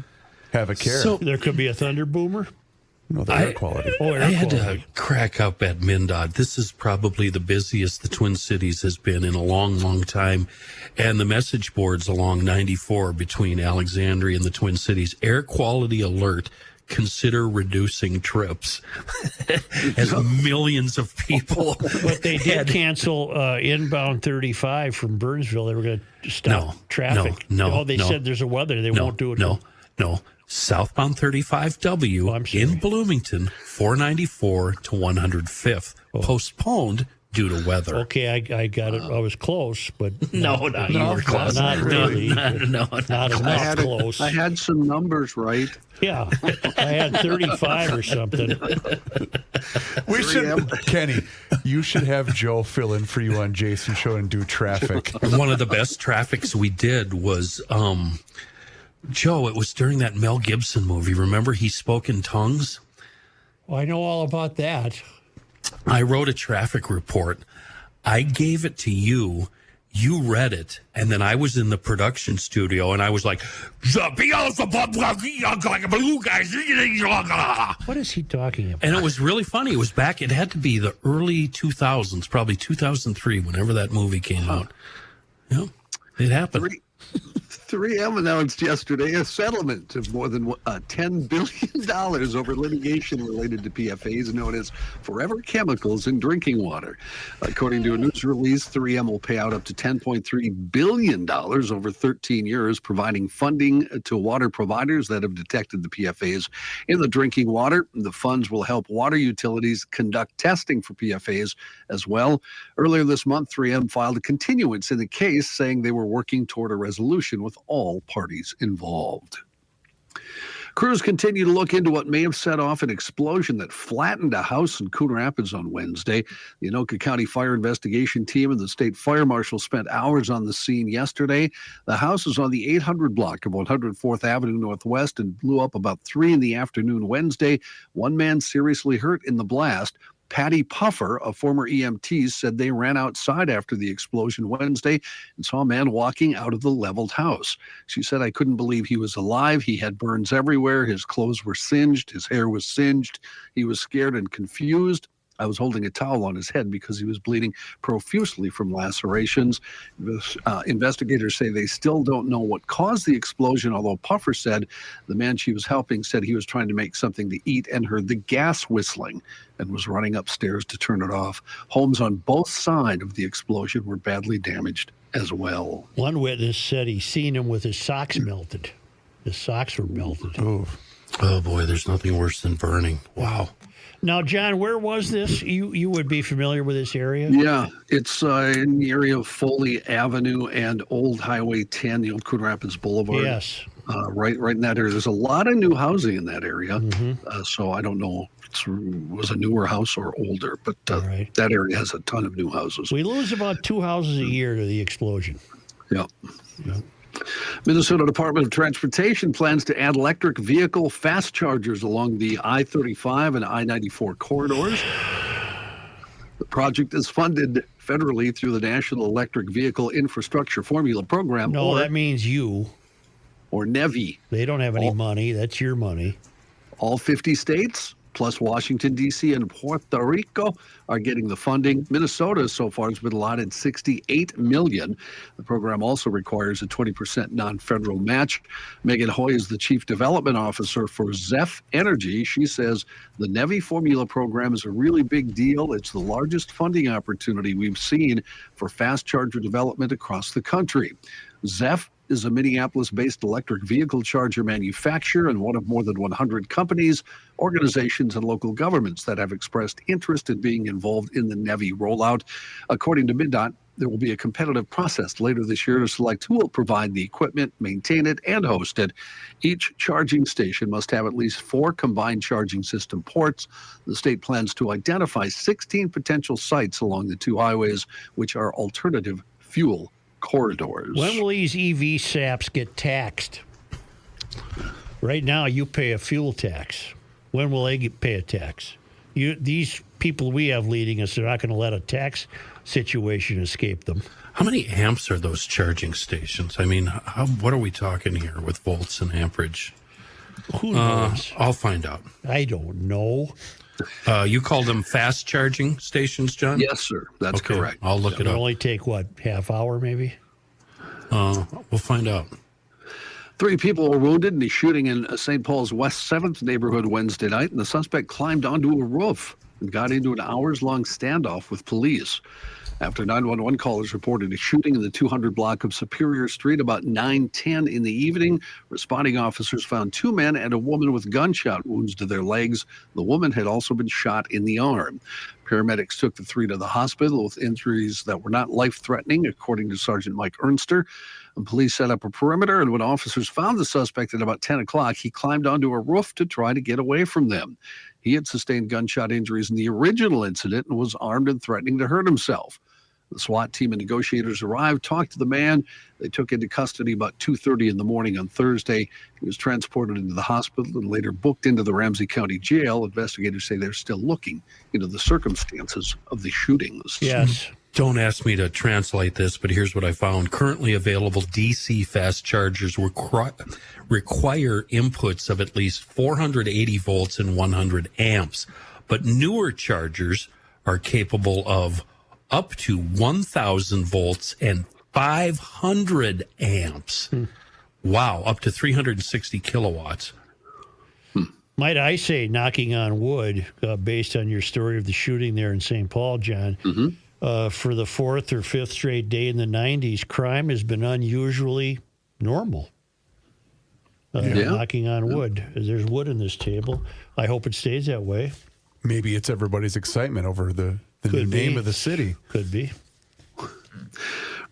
have a care. So there could be a thunder boomer? No, the air quality. I had to crack up at MnDOT. This is probably the busiest the Twin Cities has been in a long, long time. And the message boards along 94 between Alexandria and the Twin Cities, air quality alert, consider reducing trips. As millions of people. But they did cancel inbound 35 from Burnsville. They were going to stop traffic. They said there's a weather. They won't do it. No. Southbound 35W in Bloomington, 494 to 105th, postponed due to weather. Okay, I got it. I was close, but you were close. Not really. Not enough close. I had some numbers right. Yeah, I had 35 or something. We should, Kenny, you should have Joe fill in for you on Jason's show and do traffic. One of the best traffics we did was, Joe, it was during that Mel Gibson movie. Remember, he spoke in tongues? Well, I know all about that. I wrote a traffic report. I gave it to you. You read it, and then I was in the production studio, and I was like, what is he talking about? And it was really funny. It was back, it had to be the early 2000s, probably 2003, whenever that movie came out. Yeah, it happened. 3M announced yesterday a settlement of more than $10 billion over litigation related to PFAS known as forever chemicals in drinking water. According to a news release, 3M will pay out up to $10.3 billion over 13 years, providing funding to water providers that have detected the PFAS in the drinking water. The funds will help water utilities conduct testing for PFAS as well. Earlier this month, 3M filed a continuance in the case, saying they were working toward a resolution with all parties involved. Crews continue to look into what may have set off an explosion that flattened a house in Coon Rapids on Wednesday. The Anoka County Fire Investigation Team and the state fire marshal spent hours on the scene yesterday. The house is on the 800 block of 104th Avenue Northwest and blew up about 3 in the afternoon Wednesday. One man seriously hurt in the blast. Patty Puffer, a former EMT, said they ran outside after the explosion Wednesday and saw a man walking out of the leveled house. She said, "I couldn't believe he was alive. He had burns everywhere. His clothes were singed. His hair was singed. He was scared and confused. I was holding a towel on his head because he was bleeding profusely from lacerations." Investigators say they still don't know what caused the explosion, although Puffer said the man she was helping said he was trying to make something to eat and heard the gas whistling and was running upstairs to turn it off. Homes on both sides of the explosion were badly damaged as well. One witness said he seen him with his socks melted. His socks were melted. Oh, boy, there's nothing worse than burning. Wow. Now, John, where was this? You would be familiar with this area? Yeah, it's in the area of Foley Avenue and Old Highway 10, the old Coon Rapids Boulevard. Yes. Right in that area. There's a lot of new housing in that area. So I don't know if it was a newer house or older, but that area has a ton of new houses. We lose about 2 houses a year to the explosion. Yeah. Minnesota Department of Transportation plans to add electric vehicle fast chargers along the I-35 and I-94 corridors. The project is funded federally through the National Electric Vehicle Infrastructure Formula Program. No, that means you. Or NEVI. They don't have any money. That's your money. All 50 states, plus Washington, D.C. and Puerto Rico, are getting the funding. Minnesota so far has been allotted $68 million. The program also requires a 20% non-federal match. Megan Hoy is the Chief Development Officer for Zeph Energy. She says the NEVI formula program is a really big deal. It's the largest funding opportunity we've seen for fast charger development across the country. Zeph is a Minneapolis-based electric vehicle charger manufacturer and one of more than 100 companies, organizations, and local governments that have expressed interest in being involved in the NEVI rollout. According to MnDOT, there will be a competitive process later this year to select who will provide the equipment, maintain it, and host it. Each charging station must have at least 4 combined charging system ports. The state plans to identify 16 potential sites along the 2 highways, which are alternative fuel corridors. When will these EV saps get taxed? Right now, you pay a fuel tax. When will they pay a tax? These people we have leading us, they're not going to let a tax situation escape them. How many amps are those charging stations? I mean, what are we talking here with volts and amperage? Who knows? I'll find out. I don't know. You called them fast charging stations, John? Yes, sir. That's correct. I'll look it up. It'll only take, half hour maybe? We'll find out. 3 people were wounded in a shooting in St. Paul's West 7th neighborhood Wednesday night, and the suspect climbed onto a roof and got into an hours-long standoff with police. After 911 callers reported a shooting in the 200 block of Superior Street about 9:10 in the evening, responding officers found 2 men and a woman with gunshot wounds to their legs. The woman had also been shot in the arm. Paramedics took the 3 to the hospital with injuries that were not life-threatening, according to Sergeant Mike Ernster. And police set up a perimeter, and when officers found the suspect at about 10 o'clock, he climbed onto a roof to try to get away from them. He had sustained gunshot injuries in the original incident and was armed and threatening to hurt himself. The SWAT team and negotiators arrived, talked to the man. They took into custody about 2:30 in the morning on Thursday. He was transported into the hospital and later booked into the Ramsey County Jail. Investigators say they're still looking into the circumstances of the shootings. Yes. Don't ask me to translate this, but here's what I found. Currently available DC fast chargers require inputs of at least 480 volts and 100 amps. But newer chargers are capable of up to 1,000 volts and 500 amps. Wow, up to 360 kilowatts. Might I say, knocking on wood, based on your story of the shooting there in St. Paul, John, for the fourth or fifth straight day in the 90s, crime has been unusually normal. Knocking on wood. There's wood in this table. I hope it stays that way. Maybe it's everybody's excitement over the new name of the city. Could be.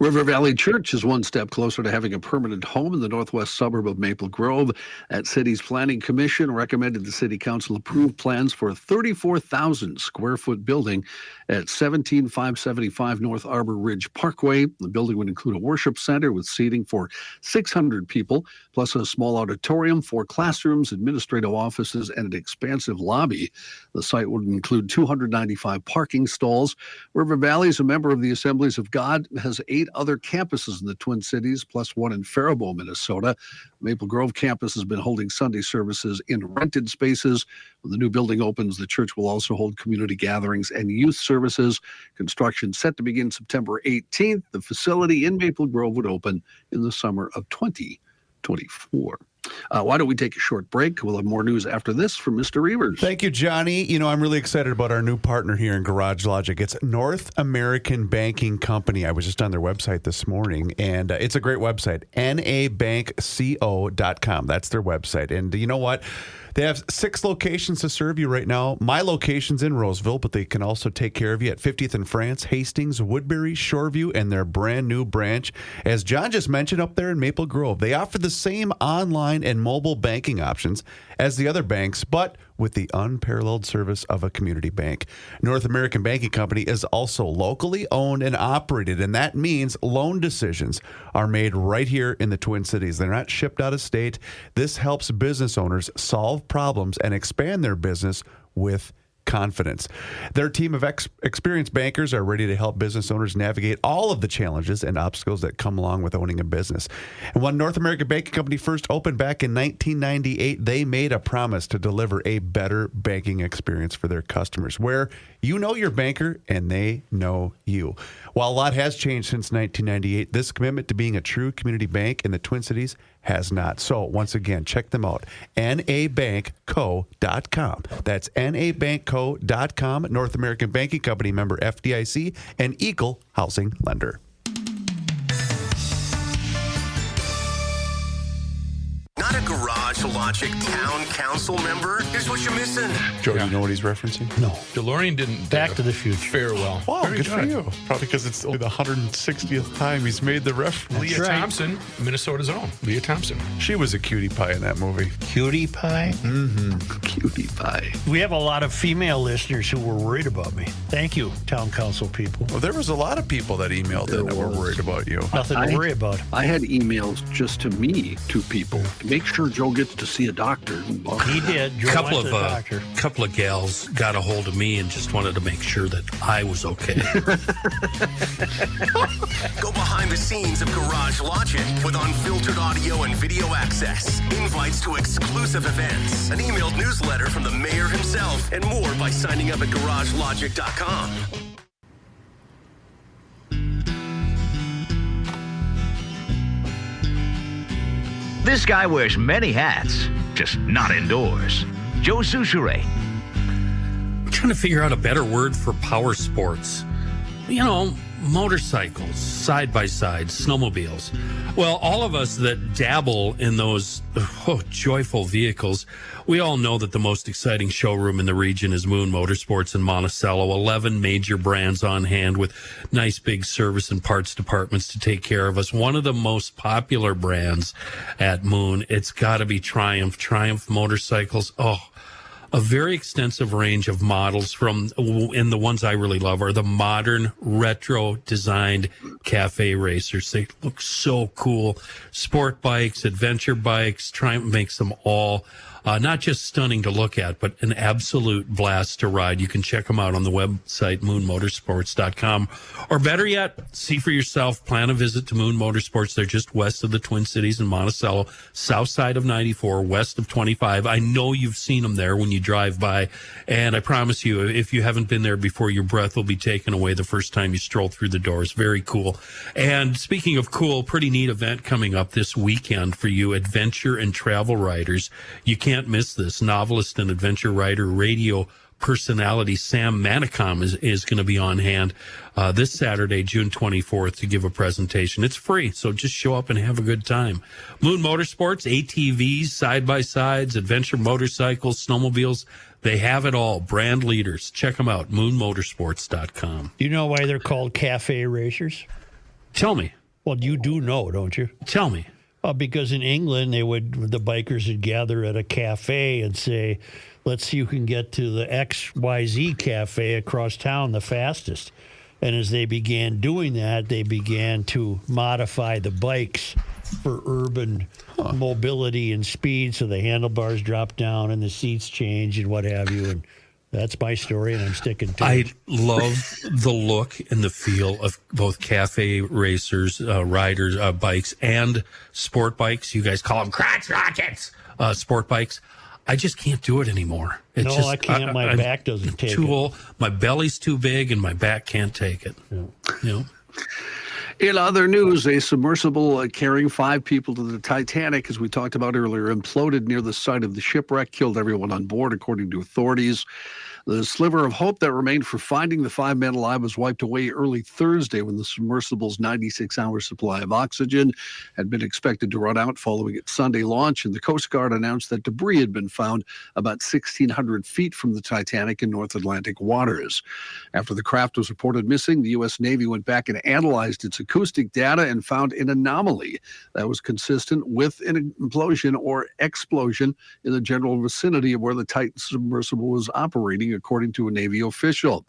River Valley Church is one step closer to having a permanent home in the northwest suburb of Maple Grove. That city's planning commission recommended the city council approve plans for a 34,000 square foot building at 17575 North Arbor Ridge Parkway. The building would include a worship center with seating for 600 people, plus a small auditorium, 4 classrooms, administrative offices, and an expansive lobby. The site would include 295 parking stalls. River Valley is a member of the Assemblies of God, has 8 other campuses in the Twin Cities, plus 1 in Faribault, Minnesota. Maple Grove campus has been holding Sunday services in rented spaces. When the new building opens, the church will also hold community gatherings and youth services. Construction set to begin September 18th. The facility in Maple Grove would open in the summer of 2024. Why don't we take a short break? We'll have more news after this from Mr. Reavers. Thank you, Johnny. You know, I'm really excited about our new partner here in Garage Logic. It's North American Banking Company. I was just on their website this morning, and it's a great website, nabankco.com. That's their website. And you know what? They have 6 locations to serve you right now. My location's in Roseville, but they can also take care of you at 50th and France, Hastings, Woodbury, Shoreview, and their brand new branch. As John just mentioned, up there in Maple Grove, they offer the same online and mobile banking options as the other banks, but with the unparalleled service of a community bank. North American Banking Company is also locally owned and operated, and that means loan decisions are made right here in the Twin Cities. They're not shipped out of state. This helps business owners solve problems and expand their business with confidence. Their team of experienced bankers are ready to help business owners navigate all of the challenges and obstacles that come along with owning a business. And when North American Banking Company first opened back in 1998, they made a promise to deliver a better banking experience for their customers, where you know your banker and they know you. While a lot has changed since 1998, this commitment to being a true community bank in the Twin Cities has not. So once again, check them out. nabankco.com. That's nabankco.com. North American Banking Company, member FDIC, and equal housing lender. Not a Garage Logic Town Council member? Here's what you're missing. Joe, you know what he's referencing? No. DeLorean didn't Back to the Future. farewell. Wow, good for you. Probably because it's only the 160th time he's made the reference. Leah Thompson, Minnesota's own. Leah Thompson. She was a cutie pie in that movie. Cutie pie? Mm-hmm. Cutie pie. We have a lot of female listeners who were worried about me. Thank you, town council people. Well, there was a lot of people that emailed in that were worried about you. Nothing to worry about. I had emails just to me, to people. Make sure Joe gets to see a doctor. He did. Joe went to the doctor. Couple of gals got a hold of me and just wanted to make sure that I was okay. Go behind the scenes of Garage Logic with unfiltered audio and video access, invites to exclusive events, an emailed newsletter from the mayor himself, and more by signing up at garagelogic.com. This guy wears many hats, just not indoors. Joe Souchere. I'm trying to figure out a better word for power sports. You know, motorcycles, side-by-sides, snowmobiles. Well, all of us that dabble in those joyful vehicles, we all know that the most exciting showroom in the region is Moon Motorsports in Monticello. 11 major brands on hand with nice big service and parts departments to take care of us. One of the most popular brands at Moon, it's got to be Triumph. Triumph motorcycles. A very extensive range of models and the ones I really love are the modern retro designed cafe racers. They look so cool. Sport bikes, adventure bikes, Triumph makes them all. Not just stunning to look at, but an absolute blast to ride. You can check them out on the website, moonmotorsports.com. Or better yet, see for yourself. Plan a visit to Moon Motorsports. They're just west of the Twin Cities in Monticello, south side of 94, west of 25. I know you've seen them there when you drive by. And I promise you, if you haven't been there before, your breath will be taken away the first time you stroll through the doors. Very cool. And speaking of cool, pretty neat event coming up this weekend for you adventure and travel writers. You can't miss this. Novelist and adventure writer, radio personality Sam Manicom is going to be on hand this Saturday, June 24th, to give a presentation. It's free, so just show up and have a good time. Moon Motorsports, ATVs, side-by-sides, adventure motorcycles, snowmobiles, they have it all. Brand leaders. Check them out, moonmotorsports.com. Do you know why they're called cafe racers? Tell me. Well, you do know, don't you? Tell me. Well, because in England, the bikers would gather at a cafe and say, let's see who can get to the XYZ cafe across town the fastest. And as they began doing that, they began to modify the bikes for urban mobility and speed. So the handlebars drop down and the seats change and what have you. And that's my story, and I'm sticking to it. I love the look and the feel of both cafe racers, riders, bikes, and sport bikes. You guys call them crotch rockets, sport bikes. I just can't do it anymore. I can't. My back doesn't take it. Old. My belly's too big, and my back can't take it. Yeah. You know? In other news, a submersible carrying 5 people to the Titanic, as we talked about earlier, imploded near the site of the shipwreck, killed everyone on board, according to authorities. The sliver of hope that remained for finding the 5 men alive was wiped away early Thursday when the submersible's 96-hour supply of oxygen had been expected to run out following its Sunday launch, and the Coast Guard announced that debris had been found about 1,600 feet from the Titanic in North Atlantic waters. After the craft was reported missing, the U.S. Navy went back and analyzed its acoustic data and found an anomaly that was consistent with an implosion or explosion in the general vicinity of where the Titan submersible was operating, according to a Navy official.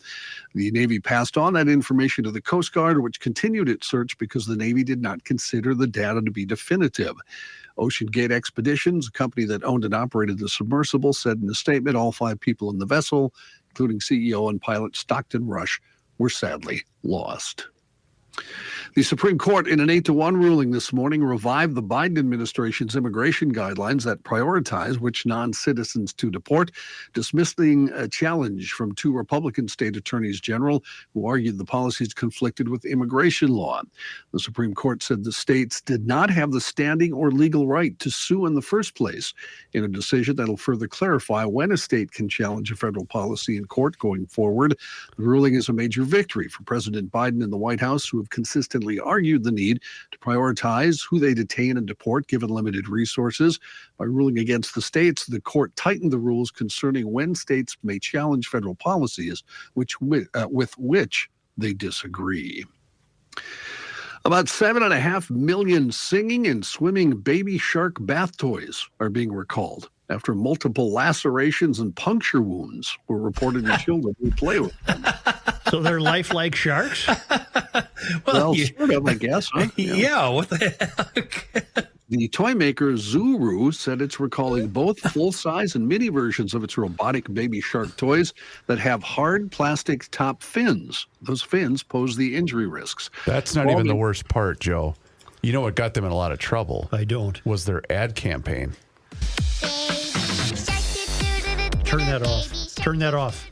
The Navy passed on that information to the Coast Guard, which continued its search because the Navy did not consider the data to be definitive. Ocean Gate Expeditions, a company that owned and operated the submersible, said in a statement all 5 people in the vessel, including CEO and pilot Stockton Rush, were sadly lost. The Supreme Court, in an 8-1 ruling this morning, revived the Biden administration's immigration guidelines that prioritize which non-citizens to deport, dismissing a challenge from 2 Republican state attorneys general who argued the policies conflicted with immigration law. The Supreme Court said the states did not have the standing or legal right to sue in the first place, in a decision that will further clarify when a state can challenge a federal policy in court going forward. The ruling is a major victory for President Biden and the White House, who have consistently argued the need to prioritize who they detain and deport given limited resources. By ruling against the states, the court tightened the rules concerning when states may challenge federal policies with which they disagree. About 7.5 million singing and swimming baby shark bath toys are being recalled after multiple lacerations and puncture wounds were reported in children who play with them. So they're lifelike sharks? Well, sort of, I guess. Huh? Yeah, what the heck? The toy maker Zuru said it's recalling both full-size and mini versions of its robotic baby shark toys that have hard plastic top fins. Those fins pose the injury risks. That's not even the worst part, Joe. You know what got them in a lot of trouble? I don't. Was their ad campaign. Turn that off. Turn that off.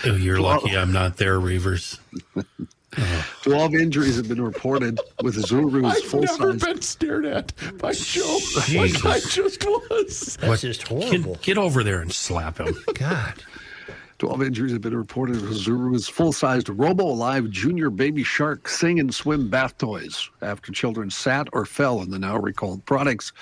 Oh, you're lucky I'm not there, Reavers. 12 injuries have been reported with Zuru's full-size. I've never been stared at by Joe like I just was. That's just horrible. Get over there and slap him. God. 12 injuries have been reported with Zuru's full-sized Robo-Alive Junior Baby Shark Sing and Swim bath toys after children sat or fell in the now recalled products.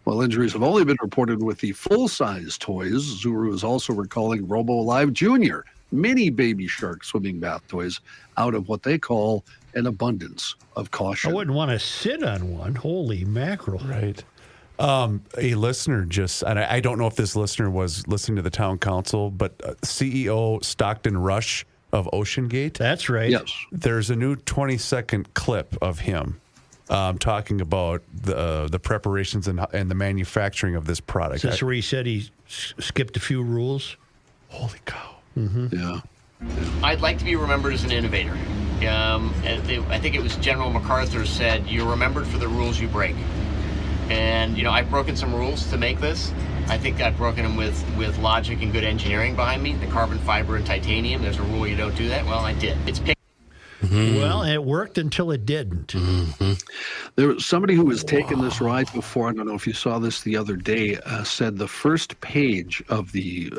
While injuries have only been reported with the full-size toys, Zuru is also recalling Robo-Alive Junior mini baby shark swimming bath toys out of what they call an abundance of caution. I wouldn't want to sit on one. Holy mackerel. Right. A listener just, and I don't know if this listener was listening to the town council, but CEO Stockton Rush of Ocean Gate. That's right. Yes. There's a new 20-second clip of him talking about the preparations and the manufacturing of this product. Is this where he said he skipped a few rules? Holy cow. Mm-hmm. Yeah. I'd like to be remembered as an innovator. I think it was General MacArthur said, "You're remembered for the rules you break." And, I've broken some rules to make this. I think I've broken them with logic and good engineering behind me. The carbon fiber and titanium, there's a rule you don't do that. Well, I did. It's picked. Mm-hmm. Well, it worked until it didn't. Mm-hmm. There was somebody who was taking this ride before. I don't know if you saw this the other day. Said the first page of the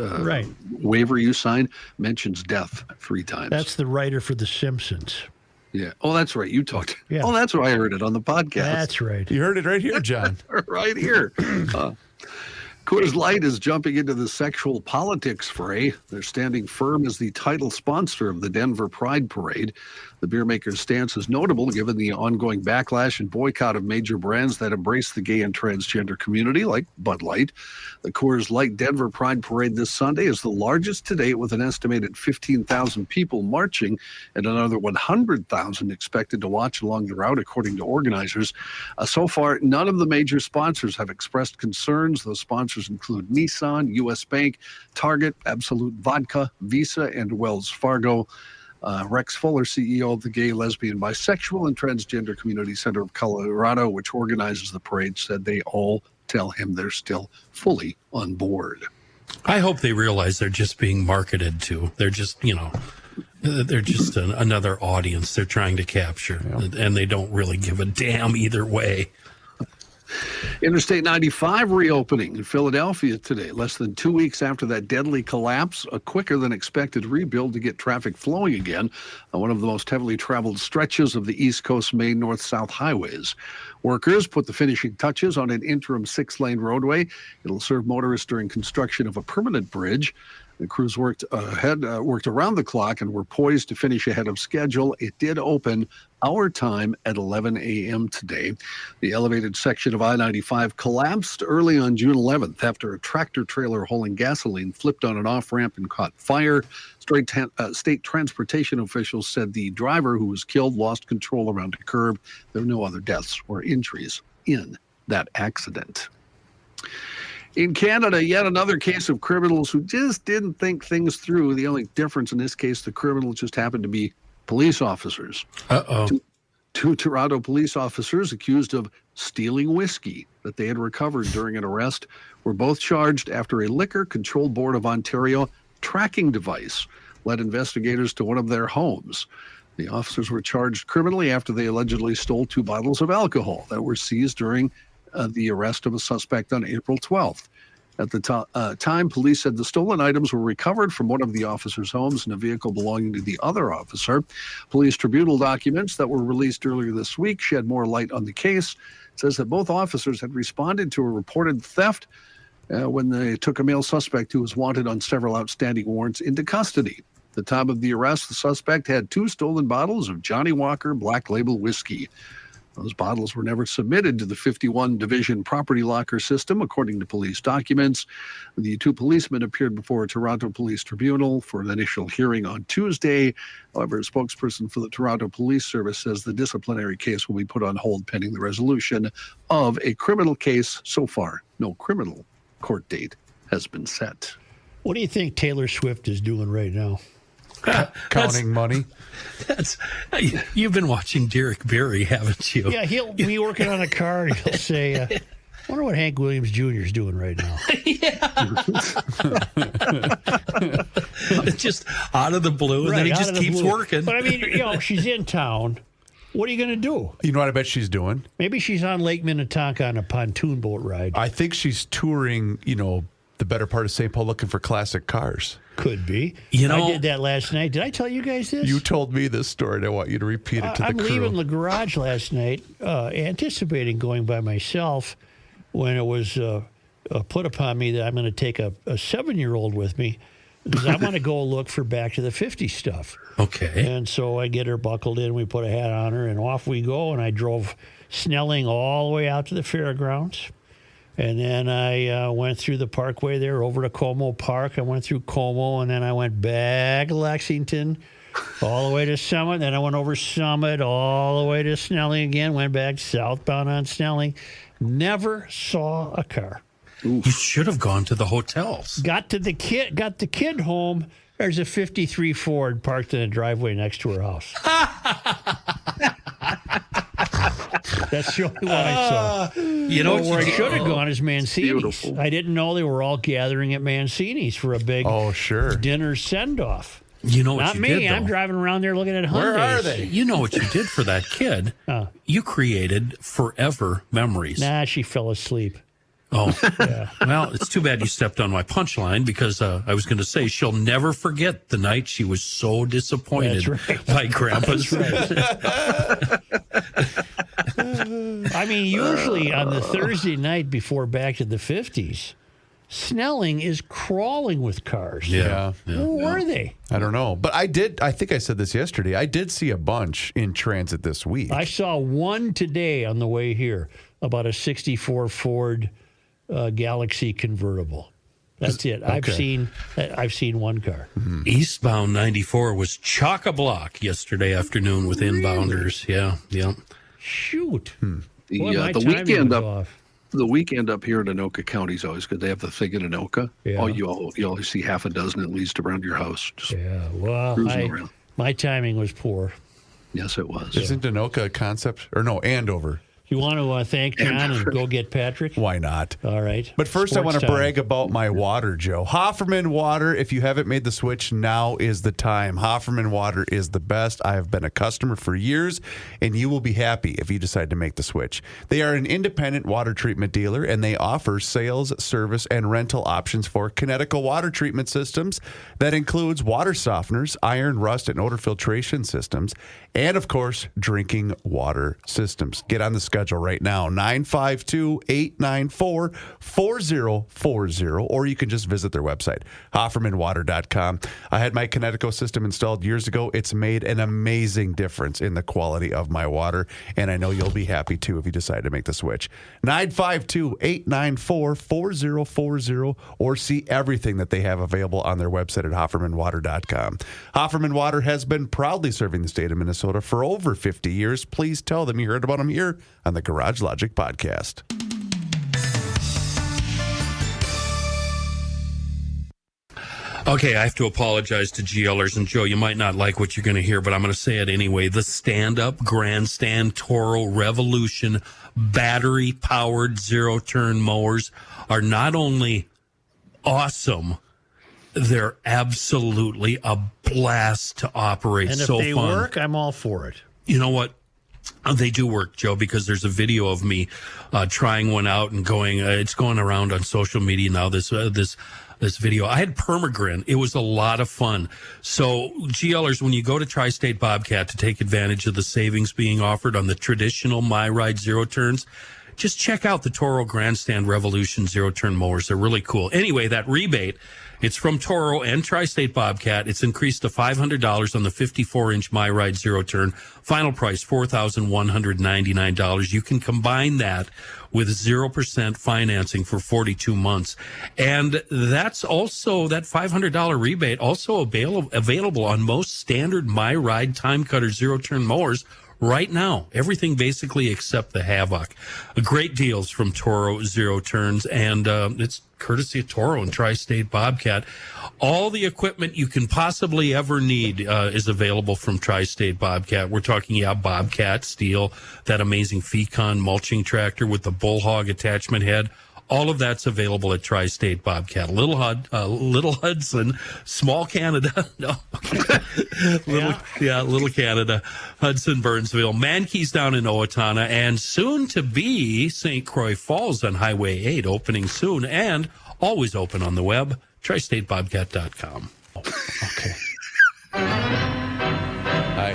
waiver you signed mentions death 3 times. That's the writer for The Simpsons. Yeah. Oh, that's right. You talked. Yeah. Oh, that's where I heard it on the podcast. That's right. You heard it right here, John. Right here. Coors Light is jumping into the sexual politics fray. They're standing firm as the title sponsor of the Denver Pride Parade. The beer maker's stance is notable given the ongoing backlash and boycott of major brands that embrace the gay and transgender community, like Bud Light. The Coors Light Denver Pride Parade this Sunday is the largest to date, with an estimated 15,000 people marching and another 100,000 expected to watch along the route, according to organizers. So far, none of the major sponsors have expressed concerns. Those sponsors include Nissan, U.S. Bank, Target, Absolute Vodka, Visa, and Wells Fargo. Rex Fuller, CEO of the Gay, Lesbian, Bisexual, and Transgender Community Center of Colorado, which organizes the parade, said they all tell him they're still fully on board. I hope they realize they're just being marketed to. They're just, they're just another audience they're trying to capture, and they don't really give a damn either way. Interstate 95 reopening in Philadelphia today, less than 2 weeks after that deadly collapse, a quicker than expected rebuild to get traffic flowing again on one of the most heavily traveled stretches of the East Coast Main North-South highways. Workers put the finishing touches on an interim 6-lane roadway. It'll serve motorists during construction of a permanent bridge. The crews worked around the clock and were poised to finish ahead of schedule. It did open our time at 11 a.m. today. The elevated section of I-95 collapsed early on June 11th after a tractor trailer hauling gasoline flipped on an off-ramp and caught fire. State transportation officials said the driver who was killed lost control around a curb. There were no other deaths or injuries in that accident. In Canada, yet another case of criminals who just didn't think things through. The only difference in this case, the criminals just happened to be police officers. Two Toronto police officers accused of stealing whiskey that they had recovered during an arrest were both charged after a Liquor Control Board of Ontario tracking device led investigators to one of their homes. The officers were charged criminally after they allegedly stole 2 bottles of alcohol that were seized during the arrest of a suspect on April 12th. At the time, police said the stolen items were recovered from one of the officers' homes in a vehicle belonging to the other officer. Police tribunal documents that were released earlier this week shed more light on the case. It says that both officers had responded to a reported theft when they took a male suspect who was wanted on several outstanding warrants into custody. At the time of the arrest, the suspect had 2 stolen bottles of Johnny Walker Black Label whiskey. Those bottles were never submitted to the 51 Division property locker system, according to police documents. The 2 policemen appeared before a Toronto Police Tribunal for an initial hearing on Tuesday. However, a spokesperson for the Toronto Police Service says the disciplinary case will be put on hold pending the resolution of a criminal case. So far, no criminal court date has been set. What do you think Taylor Swift is doing right now? Counting money. You've been watching Derek Barry, haven't you? Yeah, he'll be working on a car and he'll say, I wonder what Hank Williams Jr. is doing right now. Just out of the blue, and then he just keeps working. But I mean, she's in town. What are you going to do? You know what I bet she's doing? Maybe she's on Lake Minnetonka on a pontoon boat ride. I think she's touring, the better part of St. Paul looking for classic cars. Could be. I did that last night. Did I tell you guys this? You told me this story, and I want you to repeat it to the crew. I'm leaving the garage last night, anticipating going by myself when it was put upon me that I'm going to take a 7-year-old with me because I want to go look for Back to the 50s stuff. Okay. And so I get her buckled in, we put a hat on her, and off we go, and I drove Snelling all the way out to the fairgrounds. And then I went through the parkway there over to Como Park. I went through Como, and then I went back to Lexington all the way to Summit. Then I went over Summit, all the way to Snelling again. Went back southbound on Snelling. Never saw a car. You should have gone to the hotels. Got the kid home. There's a 53 Ford parked in a driveway next to her house. That's the only one I saw. You know where I should have gone is Mancini's. I didn't know they were all gathering at Mancini's for a big dinner send-off. You know what Not you me. did, though? I'm driving around there looking at Hyundais. Where are they? You know what you did for that kid? You created forever memories. Nah, she fell asleep. Oh, yeah. Well, it's too bad you stepped on my punchline because I was going to say she'll never forget the night she was so disappointed by Grandpa's. That's right. I mean, usually on the Thursday night before Back to the 50s, Snelling is crawling with cars. Yeah. Where were they? I don't know. But I think I said this yesterday. I did see a bunch in transit this week. I saw one today on the way here, about a 64 Ford Galaxy convertible. That's it. I've seen one car. Mm-hmm. Eastbound 94 was chock-a-block yesterday afternoon with inbounders. Yeah. Shoot. The weekend up here in Anoka County is always good. They have the thing in Anoka. Yeah. Oh, you always see half a dozen at least around your house. Just well, cruising around. My timing was poor. Yes, it was. Isn't Anoka a concept? Or no, Andover. You want to thank John and go get Patrick? Why not? All right. But first, I want to brag about my water, Joe. Hofferman Water. If you haven't made the switch, now is the time. Hofferman Water is the best. I have been a customer for years, and you will be happy if you decide to make the switch. They are an independent water treatment dealer, and they offer sales, service, and rental options for Connecticut water treatment systems. That includes water softeners, iron, rust, and odor filtration systems, and, of course, drinking water systems. Get on the schedule right now, 952-894-4040, or you can just visit their website, HoffermanWater.com. I had my Connecticut system installed years ago. It's made an amazing difference in the quality of my water, and I know you'll be happy too if you decide to make the switch. 952-894-4040, or see everything that they have available on their website at HoffermanWater.com. Hofferman Water has been proudly serving the state of Minnesota for over 50 years. Please tell them you heard about them here on the Garage Logic Podcast. Okay, I have to apologize to GLers. And Joe, you might not like what you're going to hear, but I'm going to say it anyway. The stand-up grandstand Toro Revolution battery-powered zero-turn mowers are not only awesome, they're absolutely a blast to operate. And if so they fun. work, I'm all for it. You know what? They do work, Joe, because there's a video of me trying one out and going. It's going around on social media now. This video. I had Permagrin. It was a lot of fun. So, GLers, when you go to Tri-State Bobcat to take advantage of the savings being offered on the traditional MyRide zero turns, just check out the Toro Grandstand Revolution zero-turn mowers. They're really cool. Anyway, that rebate, it's from Toro and Tri-State Bobcat. It's increased to $500 on the 54-inch MyRide zero-turn. Final price, $4,199. You can combine that with 0% financing for 42 months. And that's also, that $500 rebate, also available on most standard MyRide Time Cutter zero-turn mowers right now. Everything basically except the Havoc. Great deals from Toro Zero Turns, and it's courtesy of Toro and Tri-State Bobcat. All the equipment you can possibly ever need is available from Tri-State Bobcat. We're talking, Bobcat Steel, that amazing Fecon mulching tractor with the bullhog attachment head. All of that's available at Tri-State Bobcat. Little Hudson, small Canada. No. Little Canada. Hudson, Burnsville. Mankey's down in Owatonna. And soon to be St. Croix Falls on Highway 8, opening soon. And always open on the web, tristatebobcat.com. Okay. Hi.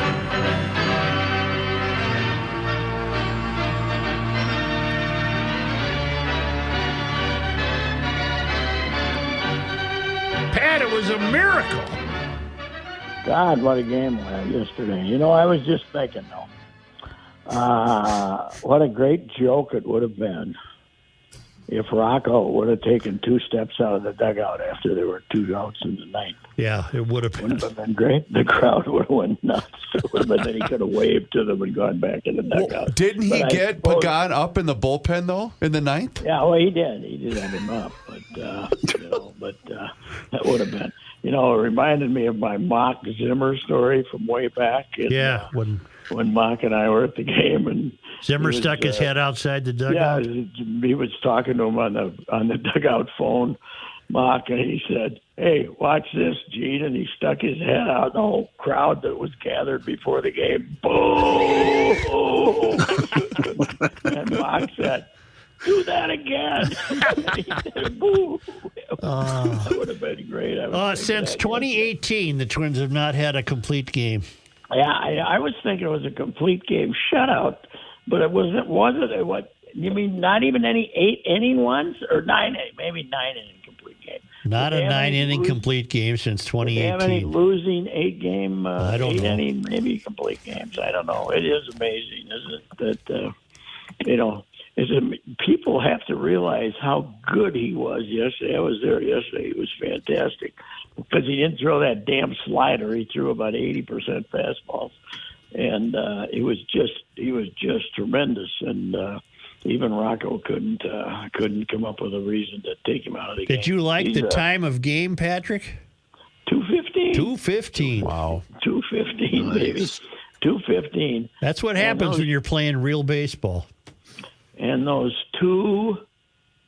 Pat, it was a miracle. God, what a game we had yesterday. You know, I was just thinking, though, what a great joke it would have been if Rocco would have taken 2 steps out of the dugout after there were 2 outs in the ninth. Yeah, it would have been great. The crowd would have went nuts. But then he could have waved to them and gone back in the dugout. Well, didn't he get Pagan up in the bullpen, though, in the ninth? Yeah, well, he did. He did have him up. But, that would have been, it reminded me of my Mock Zimmer story from way back. When Mock and I were at the game, and Zimmer stuck his head outside the dugout. Yeah, he was talking to him on the dugout phone, Mock, and he said, "Hey, watch this, Gene." And he stuck his head out. The whole crowd that was gathered before the game, boo! And Mock said, "Do that again." He said, boo. That would have been great. Since 2018, the Twins have not had a complete game. Yeah, I was thinking it was a complete game shutout, but it wasn't. What you mean? Not even any 8-inning ones, or 9? Maybe 9-inning complete game. Not a 9-inning complete game since 2018. Do they have any losing 8-game, I don't know. 8-inning, maybe complete games? I don't know. It is amazing, isn't it? That people have to realize how good he was yesterday. I was there yesterday. He was fantastic. Because he didn't throw that damn slider. He threw about 80% fastballs. And he was just tremendous. And even Rocco couldn't come up with a reason to take him out of the game. Did you like the time of game, Patrick? 2:15. 2:15. Wow. 2:15, baby. 2:15. That's what happens when you're playing real baseball. And those 2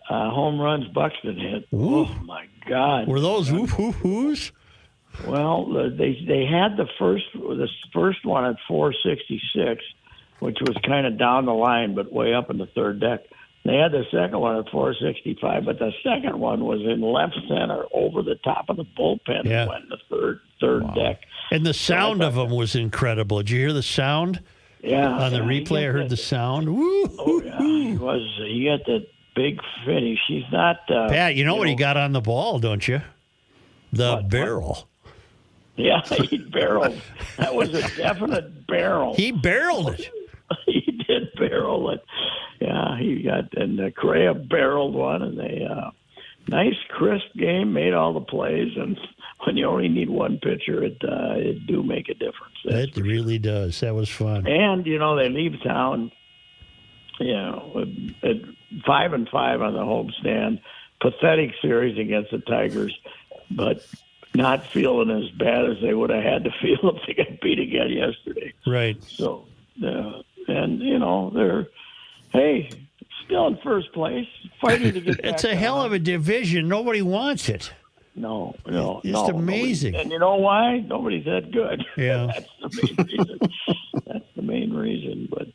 home runs Buxton hit. Ooh. Oh my God! Were those whoos? Well, they had the first one at 466, which was kind of down the line, but way up in the third deck. They had the second one at 465, but the second one was in left center over the top of the bullpen. Yeah. And went in the third deck. And the sound of them was incredible. Did you hear the sound? Yeah. On the replay, I heard the sound. Woo! Oh yeah, he got that big finish. He's not. Pat, you know what he got on the ball, don't you? The barrel. Yeah, he barreled. That was a definite barrel. He barreled it. He did barrel it. Yeah, he got, and Correa barreled one, and they nice crisp game, made all the plays, and when you only need one pitcher, it do make a difference. It really does. That was fun. And they leave town, at 5-5 on the homestand. Pathetic series against the Tigers, but not feeling as bad as they would have had to feel if they got beat again yesterday. Right. So, and they're still in first place, fighting to get back. It's a hell of a division. Nobody wants it. No. It's amazing. And you know why? Nobody's that good. Yeah. That's the main reason. But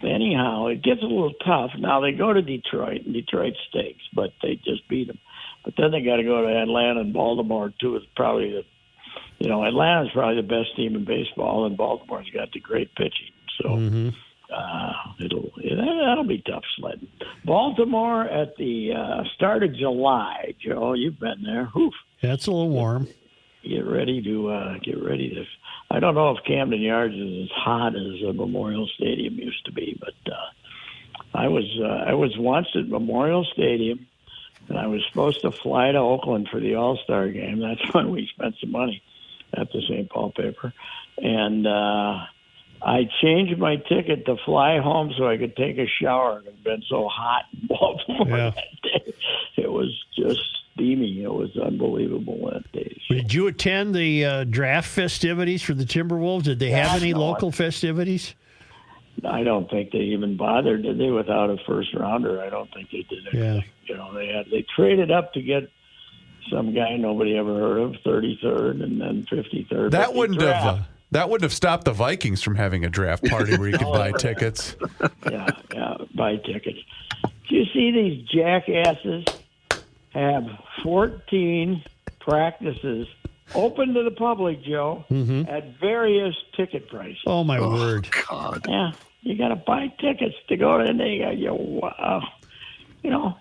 anyhow, it gets a little tough. Now they go to Detroit, and Detroit stinks, but they just beat them. But then they got to go to Atlanta and Baltimore, too. It's probably Atlanta's probably the best team in baseball, and Baltimore's got the great pitching. So that'll be tough sledding. Baltimore at the start of July, Joe. You've been there. Oof. Yeah, it's a little warm. Get ready to. I don't know if Camden Yards is as hot as Memorial Stadium used to be, but I was once at Memorial Stadium, and I was supposed to fly to Oakland for the All-Star game. That's when we spent some money at the St. Paul paper, and I changed my ticket to fly home so I could take a shower. It had been so hot in Baltimore that day. It was just steamy. It was unbelievable that day. Did you attend the draft festivities for the Timberwolves? Did they have any local festivities? I don't think they even bothered, did they? Without a first rounder, I don't think they did anything. Yeah. They traded up to get some guy nobody ever heard of, 33rd, and then 53rd. That wouldn't have stopped the Vikings from having a draft party where you could buy tickets. Yeah, buy tickets. Do you see these jackasses have 14 practices open to the public, Joe, at various ticket prices? Oh, my word. God. Yeah, you got to buy tickets to go in there. Wow.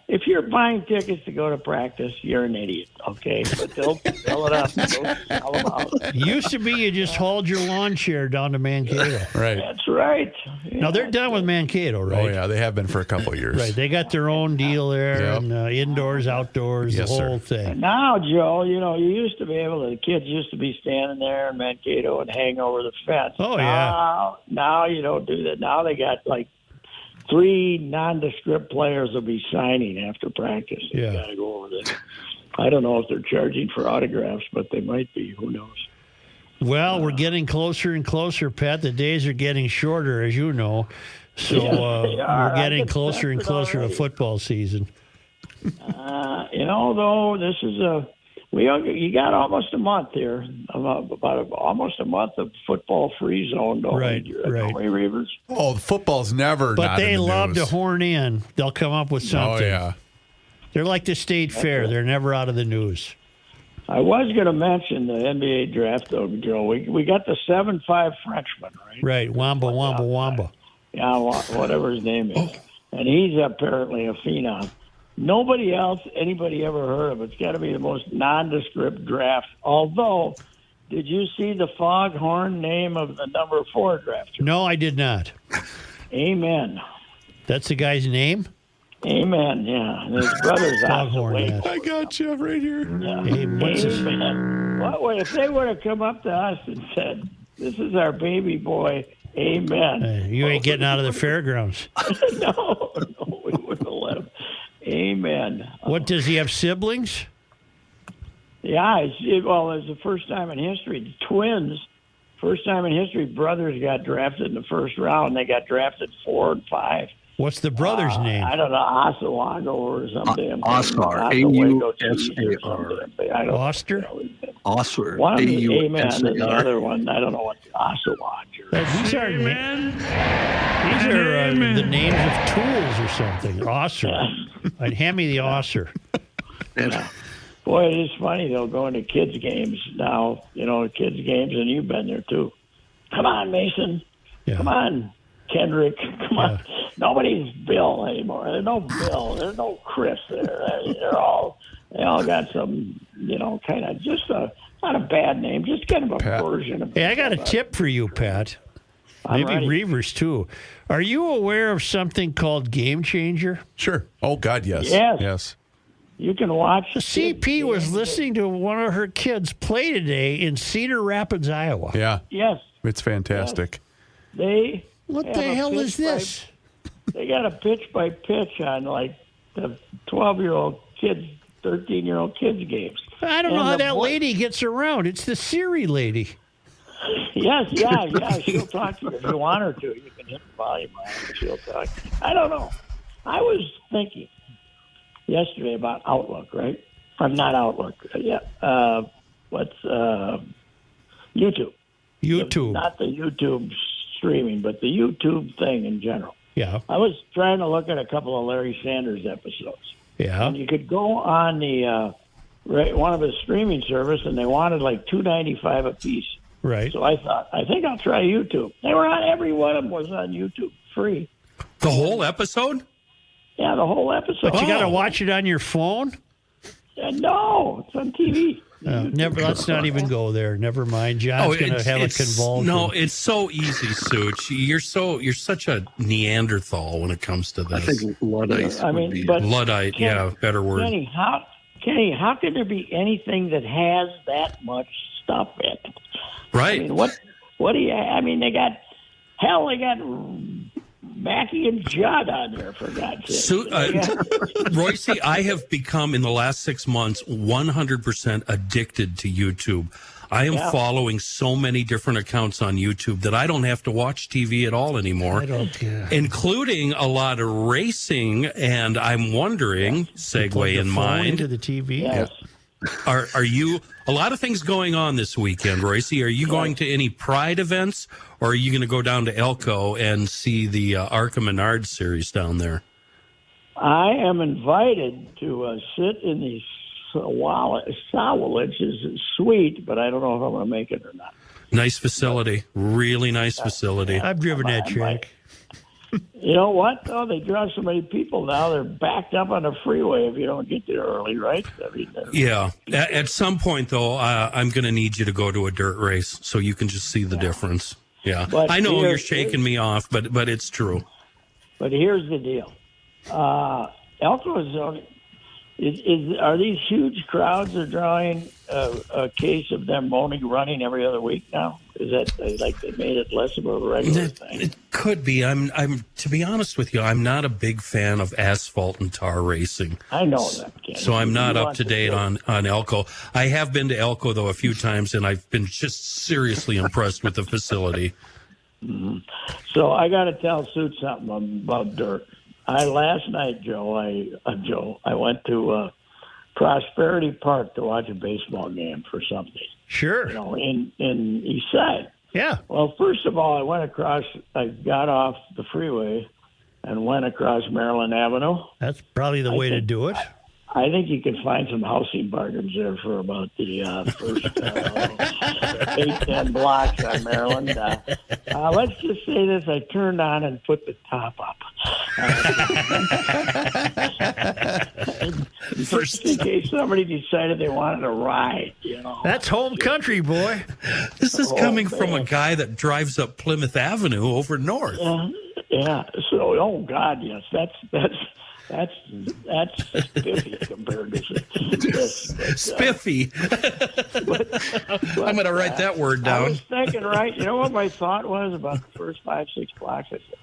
if you're buying tickets to go to practice, you're an idiot, okay? But they'll fill it up. They'll sell them out. Used to be you just hauled your lawn chair down to Mankato. Right. That's right. Now they're done with Mankato, right? Oh, yeah. They have been for a couple of years. Right. They got their own deal there, Yep. and indoors, outdoors, Yes, the sir. whole thing. And now, Joe, you used to be the kids used to be standing there in Mankato and hang over the fence. Oh, yeah. Now you don't do that. Now they got like 3 nondescript players will be signing after practice. You got to go over there. I don't know if they're charging for autographs, but they might be. Who knows? Well, we're getting closer and closer, Pat. The days are getting shorter, as you know. So we're getting closer and closer to football season. Though this is you got almost a month here, almost a month of football free zone, don't Right. we, Reavers? Oh, football's never But not they in the love news. to horn in. They'll come up with something. Oh, yeah. They're like the state fair. They're never out of the news. I was going to mention the NBA draft, though, Joe. We got the 7'5" Frenchman, right? Right. Wamba. Yeah, whatever his name is. And he's apparently a phenom. Nobody else, anybody ever heard of. It's got to be the most nondescript draft. Although, did you see the foghorn name of the number 4 drafter? No, I did not. Amen. That's the guy's name? Amen, yeah. And his brother's Foghorn, Oswego. yes. I got you right here. Yeah. Hey, what's his- Amen. What if they would have come up to us and said, "This is our baby boy, amen." You ain't getting out of the fairgrounds. no, we wouldn't have let him. Amen. What, does he have siblings? Yeah, it's the first time in history. Twins, first time in history, brothers got drafted in the first round. They got drafted 4 and 5. What's the brother's name? I don't know, Oswego or something. Oscar, A-U-S-A-R. Oster? Oscar, One of them is Amen, and the A-U-S-A-R. other one, I don't know what, Oswego. These are the names of tools or something. Osser. I'd hand me the Osser. Boy, it is funny, though, going to kids' games now, kids' games, and you've been there, too. Come on, Mason. Yeah. Come on, Kendrick. Come on. Nobody's Bill anymore. There's no Bill. There's no Chris there. They all got some, kind of just not a bad name, just kind of a version of. Hey, I got a tip for you, Pat. I'm Maybe ready. Reavers, too. Are you aware of something called Game Changer? Sure. Oh, God, yes. Yes. You can watch. The CP was listening to one of her kids play today in Cedar Rapids, Iowa. Yeah. Yes. It's fantastic. What have the a hell pitch is this? They got a pitch by pitch on like the 12-year-old kids, 13-year-old kids games. I don't know how that lady gets around. It's the Siri lady. Yes, yeah. She'll talk to you if you want her to. You can hit the volume on her and she'll talk. I don't know. I was thinking yesterday about Outlook, right? I'm not Outlook. Yeah. What's YouTube? YouTube. Not the YouTube streaming, but the YouTube thing in general. Yeah. I was trying to look at a couple of Larry Sanders episodes. Yeah. And you could go on the one of his streaming service, and they wanted like $2.95 a piece. Right. So I thought, I think I'll try YouTube. They were on, every one of them was on YouTube, free. The whole episode? Yeah, the whole episode. But you got to watch it on your phone? No, it's on TV. Never. Let's not even go there. Never mind. John's going to have a convulsion. No, it's so easy, Such. You're such a Neanderthal when it comes to this. I think Luddite. Luddite. Yeah, better word. Kenny, how can there be anything that has that much stuff in it? Right. I mean, what do you? I mean, they got Mackie and Judd on there, for God's sake. Reusse, I have become, in the last 6 months, 100% addicted to YouTube. I am following so many different accounts on YouTube that I don't have to watch TV at all anymore, including a lot of racing. And I'm wondering, segue in mind, to the TV. Yes. Are you a lot of things going on this weekend, Reusse? Are you going to any Pride events, or are you going to go down to Elko and see the Arkham Menard series down there? I am invited to sit in the Sowlich. Is sweet, but I don't know if I'm going to make it or not. Nice facility, really nice facility. I've driven that track. You know what, though? They draw so many people now, they're backed up on the freeway if you don't get there early, right? I mean, Yeah. At some point, though, I'm going to need you to go to a dirt race so you can just see the difference. Yeah. But I know you're shaking me off, but it's true. But here's the deal. Elko are these huge crowds are drawing a case of them only running every other week now? Is that like they made it less of a regular thing? It could be. I'm to be honest with you, I'm not a big fan of asphalt and tar racing. I know that, Kenny. So I'm not up to date on Elko. I have been to Elko, though, a few times, and I've been just seriously impressed with the facility. Mm-hmm. So I got to tell Suit something about dirt. Last night, Joe, I went to Prosperity Park to watch a baseball game for something. Sure. You know, in East Side. Yeah. Well, first of all, I got off the freeway and went across Maryland Avenue. That's probably the way to do it. I think you can find some housing bargains there for about the first 8-10 blocks on Maryland. Let's just say this: I turned on and put the top up, just in case somebody decided they wanted to ride. You know, that's home country, boy. This is coming from a guy that drives up Plymouth Avenue over north. Yeah. So, oh God, yes, that's spiffy compared to this. Spiffy. I'm going to write that word down. I was thinking, right, you know what my thought was about the first 5-6 blocks? I said,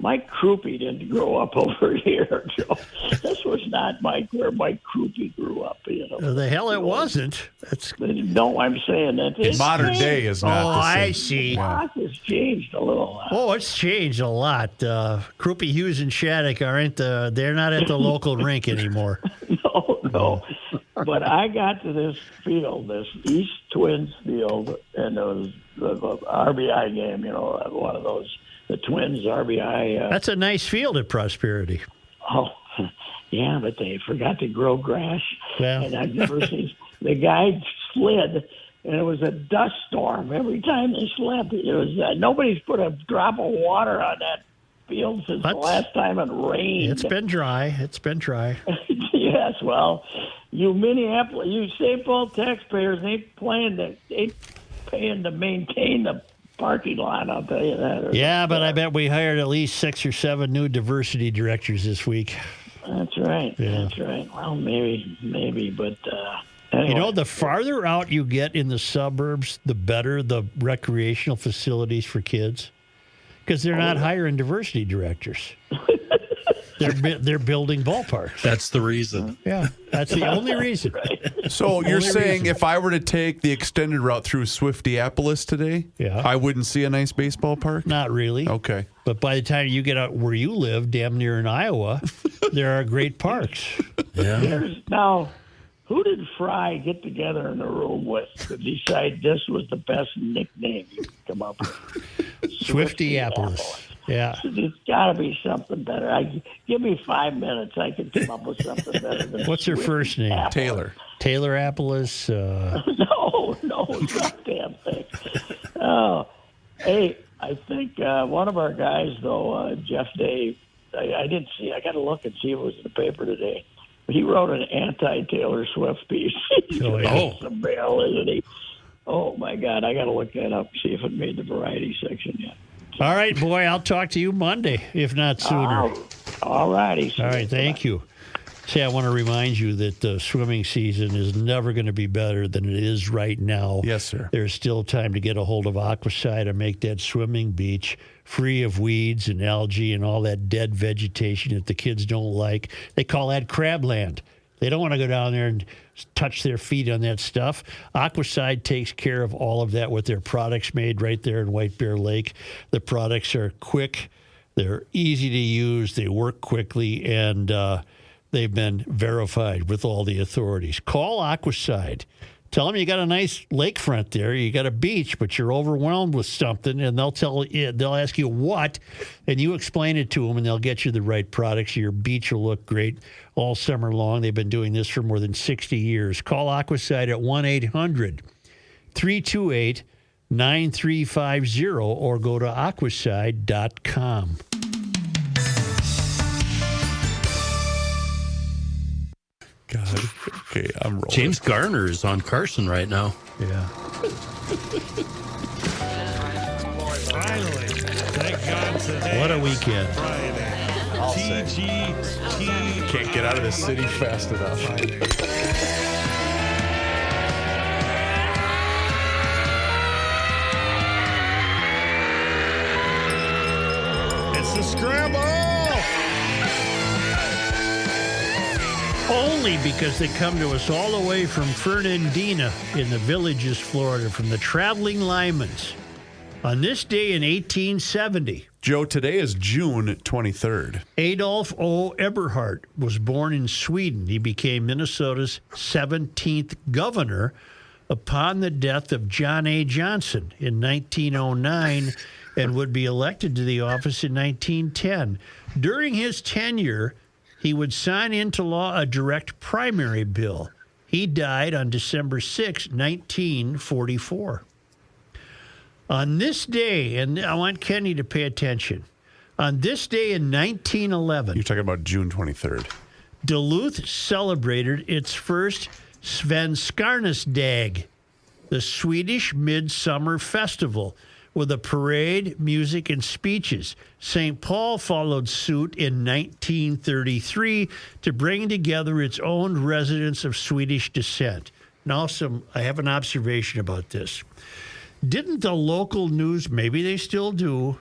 Mike Krupe didn't grow up over here, Joe. This was not where Mike Krupe grew up, you know. The hell it wasn't. No, I'm saying that. Modern day is not the same. I see. Block has changed a little. Oh, it's changed a lot. Krupe, Hughes, and Shattuck they're not at the local rink anymore. No. But I got to this field, this East Twins field, and it was the RBI game, you know, one of those. The Twins RBI. That's a nice field at Prosperity. Oh, yeah, but they forgot to grow grass. Yeah. And I've never seen the guy slid, and it was a dust storm every time they slid. It was nobody's put a drop of water on that field since the last time it rained. It's been dry. Yes, well, you St. Paul taxpayers ain't paying to maintain the parking lot, I'll tell you that. Yeah, but I bet we hired at least 6 or 7 new diversity directors this week. That's right. Yeah. That's right. Well, maybe, but anyway. You know, the farther out you get in the suburbs, the better the recreational facilities for kids, because they're not hiring diversity directors. They're building ballparks. That's the reason. Yeah, that's the only reason. Right. So you're saying if I were to take the extended route through Swiftiapolis today, I wouldn't see a nice baseball park? Not really. Okay. But by the time you get out where you live, damn near in Iowa, there are great parks. Yeah. Now, who did Fry get together in the room with to decide this was the best nickname you could come up with? Swiftiapolis. Yeah. There's got to be something better. Give me 5 minutes. I can come up with something better than What's her first name? Taylor. Taylor-apolis. No, goddamn thing. Oh, hey, I think one of our guys, though, Jeff Day, I didn't see. I got to look and see if it was in the paper today. He wrote an anti-Taylor Swift piece. Some mail, isn't he? Oh, my God. I got to look that up, see if it made the variety section yet. All right, boy. I'll talk to you Monday, if not sooner. All righty. All right. Thank you. See, I want to remind you that the swimming season is never going to be better than it is right now. Yes, sir. There's still time to get a hold of Aquaside and make that swimming beach free of weeds and algae and all that dead vegetation that the kids don't like. They call that crabland. They don't want to go down there and touch their feet on that stuff. Aquaside takes care of all of that with their products made right there in White Bear Lake. The products are quick. They're easy to use. They work quickly, and they've been verified with all the authorities. Call Aquaside. Tell them you got a nice lakefront there. You got a beach, but you're overwhelmed with something, and they'll ask you what, and you explain it to them, and they'll get you the right products. Your beach will look great all summer long. They've been doing this for more than 60 years. Call Aquaside at 1-800-328-9350 or go to aquaside.com. Okay, I'm rolling. James Garner is on Carson right now. Yeah. Finally. Thank God today. What a weekend. Friday. I'll say. TGT. Can't get out of the city fast enough. It's the scramble. Only because they come to us all the way from Fernandina in the Villages, Florida, from the Traveling Lymans. On this day in 1870, Joe, today is June 23rd. Adolf O. Eberhardt was born in Sweden. He became Minnesota's 17th governor upon the death of John A. Johnson in 1909 and would be elected to the office in 1910. During his tenure, he would sign into law a direct primary bill. He died on December 6, 1944. On this day, and I want Kenny to pay attention, on this day in 1911... You're talking about June 23rd. Duluth celebrated its first Svenskarnesdag, the Swedish Midsummer Festival, with a parade, music, and speeches. St. Paul followed suit in 1933 to bring together its own residents of Swedish descent. Now, I have an observation about this. Didn't the local news, maybe they still do,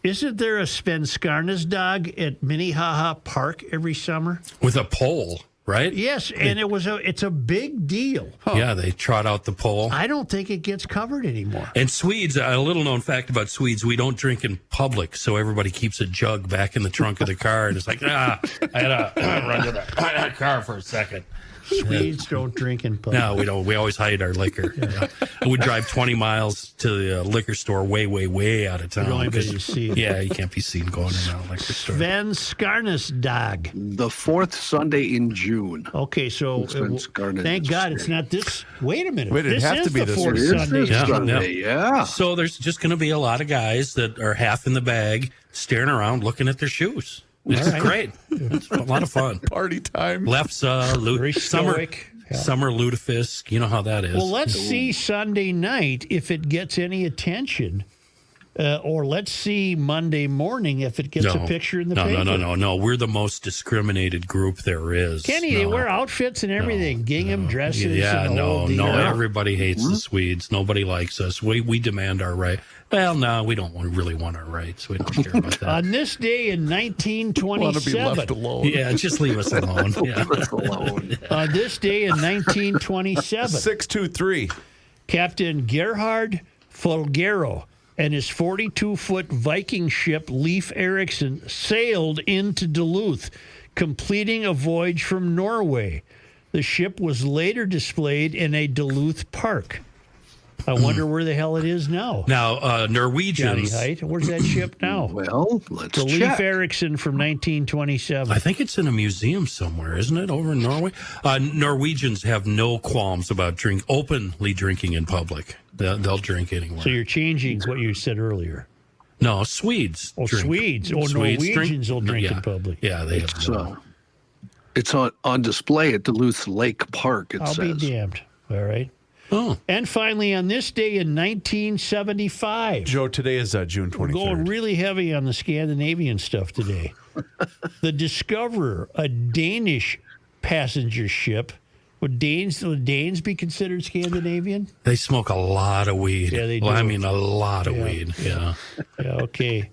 isn't there a Svenskarnesdag at Minnehaha Park every summer? With a pole, right? Yes, and it's a big deal. Yeah, they trot out the pole. I don't think it gets covered anymore. And Swedes, a little known fact about Swedes, we don't drink in public, so everybody keeps a jug back in the trunk of the car, and it's like, I had to run to the car for a second. Swedes don't drink in public. No, we don't. We always hide our liquor. Yeah. We drive 20 miles to the liquor store way out of town. You don't even see it. Yeah, you can't be seen going in a liquor store. Svenskarnesdag. The fourth Sunday in June. Okay, so thank God it's not this. Wait a minute. Wait, it'd have to be the this fourth year. Sunday. Yeah. So there's just going to be a lot of guys that are half in the bag, staring around, looking at their shoes. It's great. It's a lot of fun. Party time. Left's Very summer stoic. Yeah. Summer lutefisk. You know how that is. Well, let's see Sunday night if it gets any attention. Or let's see Monday morning if it gets a picture in the paper. No. We're the most discriminated group there is. Kenny, they wear outfits and everything, gingham dresses. Yeah, and the whole deal. Everybody hates the Swedes. Nobody likes us. We demand our right. Well, no, we don't really want our rights. We don't care about that. On this day in 1927. Want to be left alone. Yeah, just leave us alone. Leave us alone. On this day in 1927. 623. Captain Gerhard Folgero and his 42-foot Viking ship Leif Erikson sailed into Duluth, completing a voyage from Norway. The ship was later displayed in a Duluth park. I wonder where the hell it is now. Now, Norwegians. Johnny Heidt, where's that ship now? Well, let's the check. Leif Erikson from 1927. I think it's in a museum somewhere, isn't it, over in Norway? Norwegians have no qualms about openly drinking in public. They'll drink anywhere. So you're changing what you said earlier. No, Swedes. Oh, drink. Swedes. Oh, Norwegians will drink in public. Yeah, they have. It's on display at Duluth Lake Park, it I'll says. be damned. All right. Oh. And finally, on this day in 1975. Joe, today is June 23rd. We're going really heavy on the Scandinavian stuff today. The Discoverer, a Danish passenger ship. Would Danes be considered Scandinavian? They smoke a lot of weed. Yeah, they do. Well, I mean, a lot of weed. Yeah. Yeah, okay.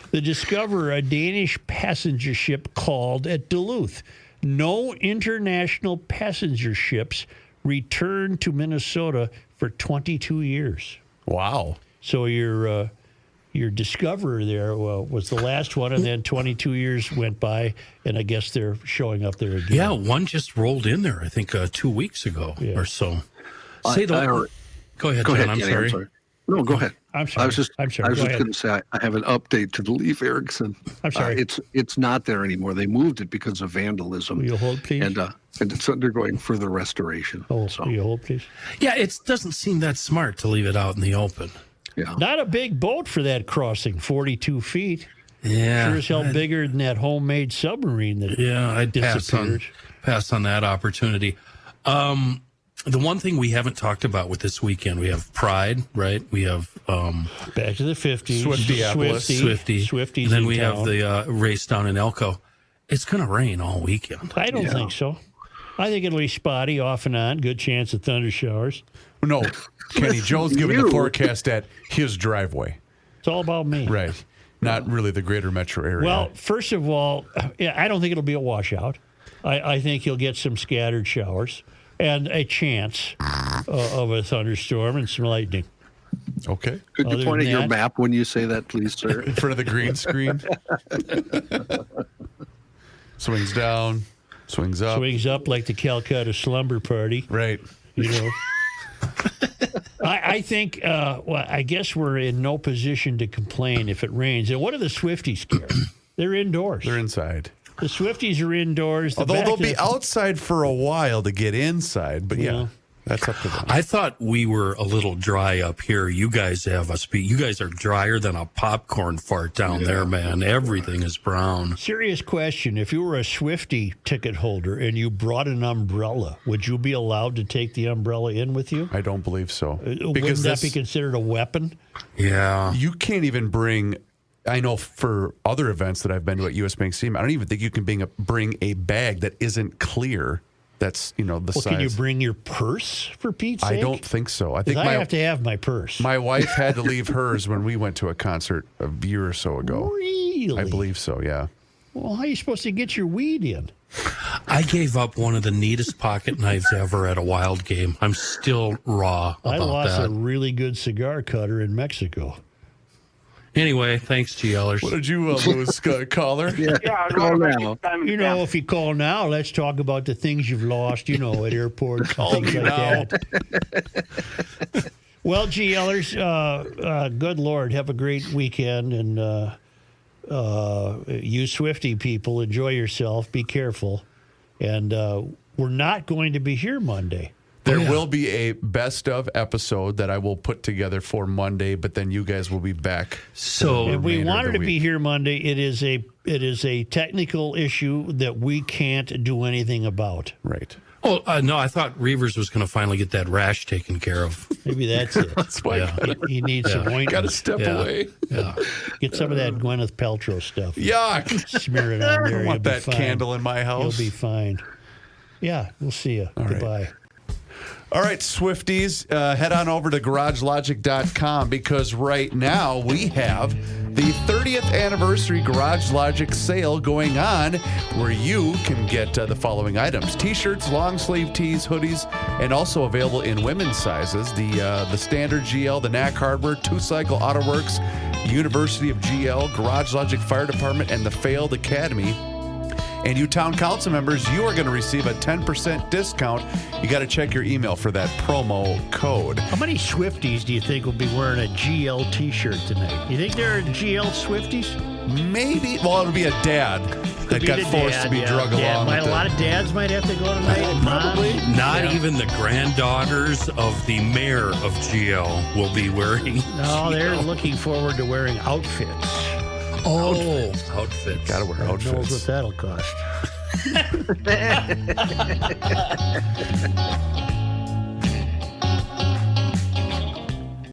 The Discoverer, a Danish passenger ship, called at Duluth. No international passenger ships returned to Minnesota for 22 years. Wow. So your Discoverer there was the last one, and then 22 years went by, and I guess they're showing up there again. Yeah, one just rolled in there, I think, 2 weeks ago or so. Go ahead, John. Kenny, I'm sorry. No, go ahead. I'm sorry. I was just Go ahead. going to say I have an update to the Leif Erikson. I'm sorry. It's not there anymore. They moved it because of vandalism. Will you hold, please? And it's undergoing further restoration. Will you hold, please? Yeah, it doesn't seem that smart to leave it out in the open. Yeah. Not a big boat for that crossing, 42 feet. Yeah. Sure as hell bigger than that homemade submarine that I'd disappeared. pass on that opportunity. The one thing we haven't talked about with this weekend, we have Pride, right? We have Back to the 50s. Swifty. And then we have the race down in Elko. It's going to rain all weekend. I don't think so. I think it'll be spotty off and on. Good chance of thunder showers. No, Kenny, Joe's giving the forecast at his driveway. It's all about me. Right. Not really the greater metro area. Well, first of all, I don't think it'll be a washout. I think you'll get some scattered showers and a chance of a thunderstorm and some lightning. Okay. Could you point at your map when you say that, please, sir? In front of the green screen. Swings down, swings up. Swings up like the Calcutta slumber party. Right. You know. I think, I guess we're in no position to complain if it rains. And what do the Swifties care? They're indoors. They're inside. The Swifties are indoors. Although they'll be outside for a while to get inside. But yeah, that's up to them. I thought we were a little dry up here. You guys have us beat. You guys are drier than a popcorn fart down there, man. Everything is brown. Serious question. If you were a Swiftie ticket holder and you brought an umbrella, would you be allowed to take the umbrella in with you? I don't believe so. Wouldn't that be considered a weapon? Yeah. You can't even bring... I know for other events that I've been to at U.S. Bank Stadium, I don't even think you can bring a bag that isn't clear. That's, the size. Can you bring your purse, for Pete's sake? I don't think so. I think I have to have my purse. My wife had to leave hers when we went to a concert a year or so ago. Really? I believe so, yeah. Well, how are you supposed to get your weed in? I gave up one of the neatest pocket knives ever at a Wild game. I'm still raw about that. I lost a really good cigar cutter in Mexico. Anyway, thanks, GLers. What did you lose, caller? Call now. If you call now, let's talk about the things you've lost, at airports and things like that. Well, GLers, good Lord, have a great weekend. And you Swiftie people, enjoy yourself. Be careful. And we're not going to be here Monday. There will be a best of episode that I will put together for Monday, but then you guys will be back. So if we wanted to be here Monday, it is a technical issue that we can't do anything about. Right. Oh, no, I thought Reavers was going to finally get that rash taken care of. Maybe that's it. That's why he needs some ointment. Got to step away. Yeah. Get some of that Gwyneth Paltrow stuff. Yuck. Smear it on there. I want that candle in my house. You'll be fine. Yeah, we'll see you. Goodbye. All right, Swifties, head on over to GarageLogic.com because right now we have the 30th anniversary Garage Logic sale going on where you can get the following items. T-shirts, long sleeve tees, hoodies, and also available in women's sizes. The Standard GL, the Knack Hardware, Two Cycle Auto Works, University of GL, Garage Logic Fire Department, and the Failed Academy. And you town council members, you are going to receive a 10% discount. You got to check your email for that promo code. How many Swifties do you think will be wearing a GL T-shirt tonight? You think there are GL Swifties? Maybe. Well, it'll be a dad that got forced to be drug along with A lot of dads might have to go tonight. Probably. Not even the granddaughters of the mayor of GL will be wearing. No, they're looking forward to wearing outfits. Oh, outfits. Gotta wear outfits. Who knows what that'll cost?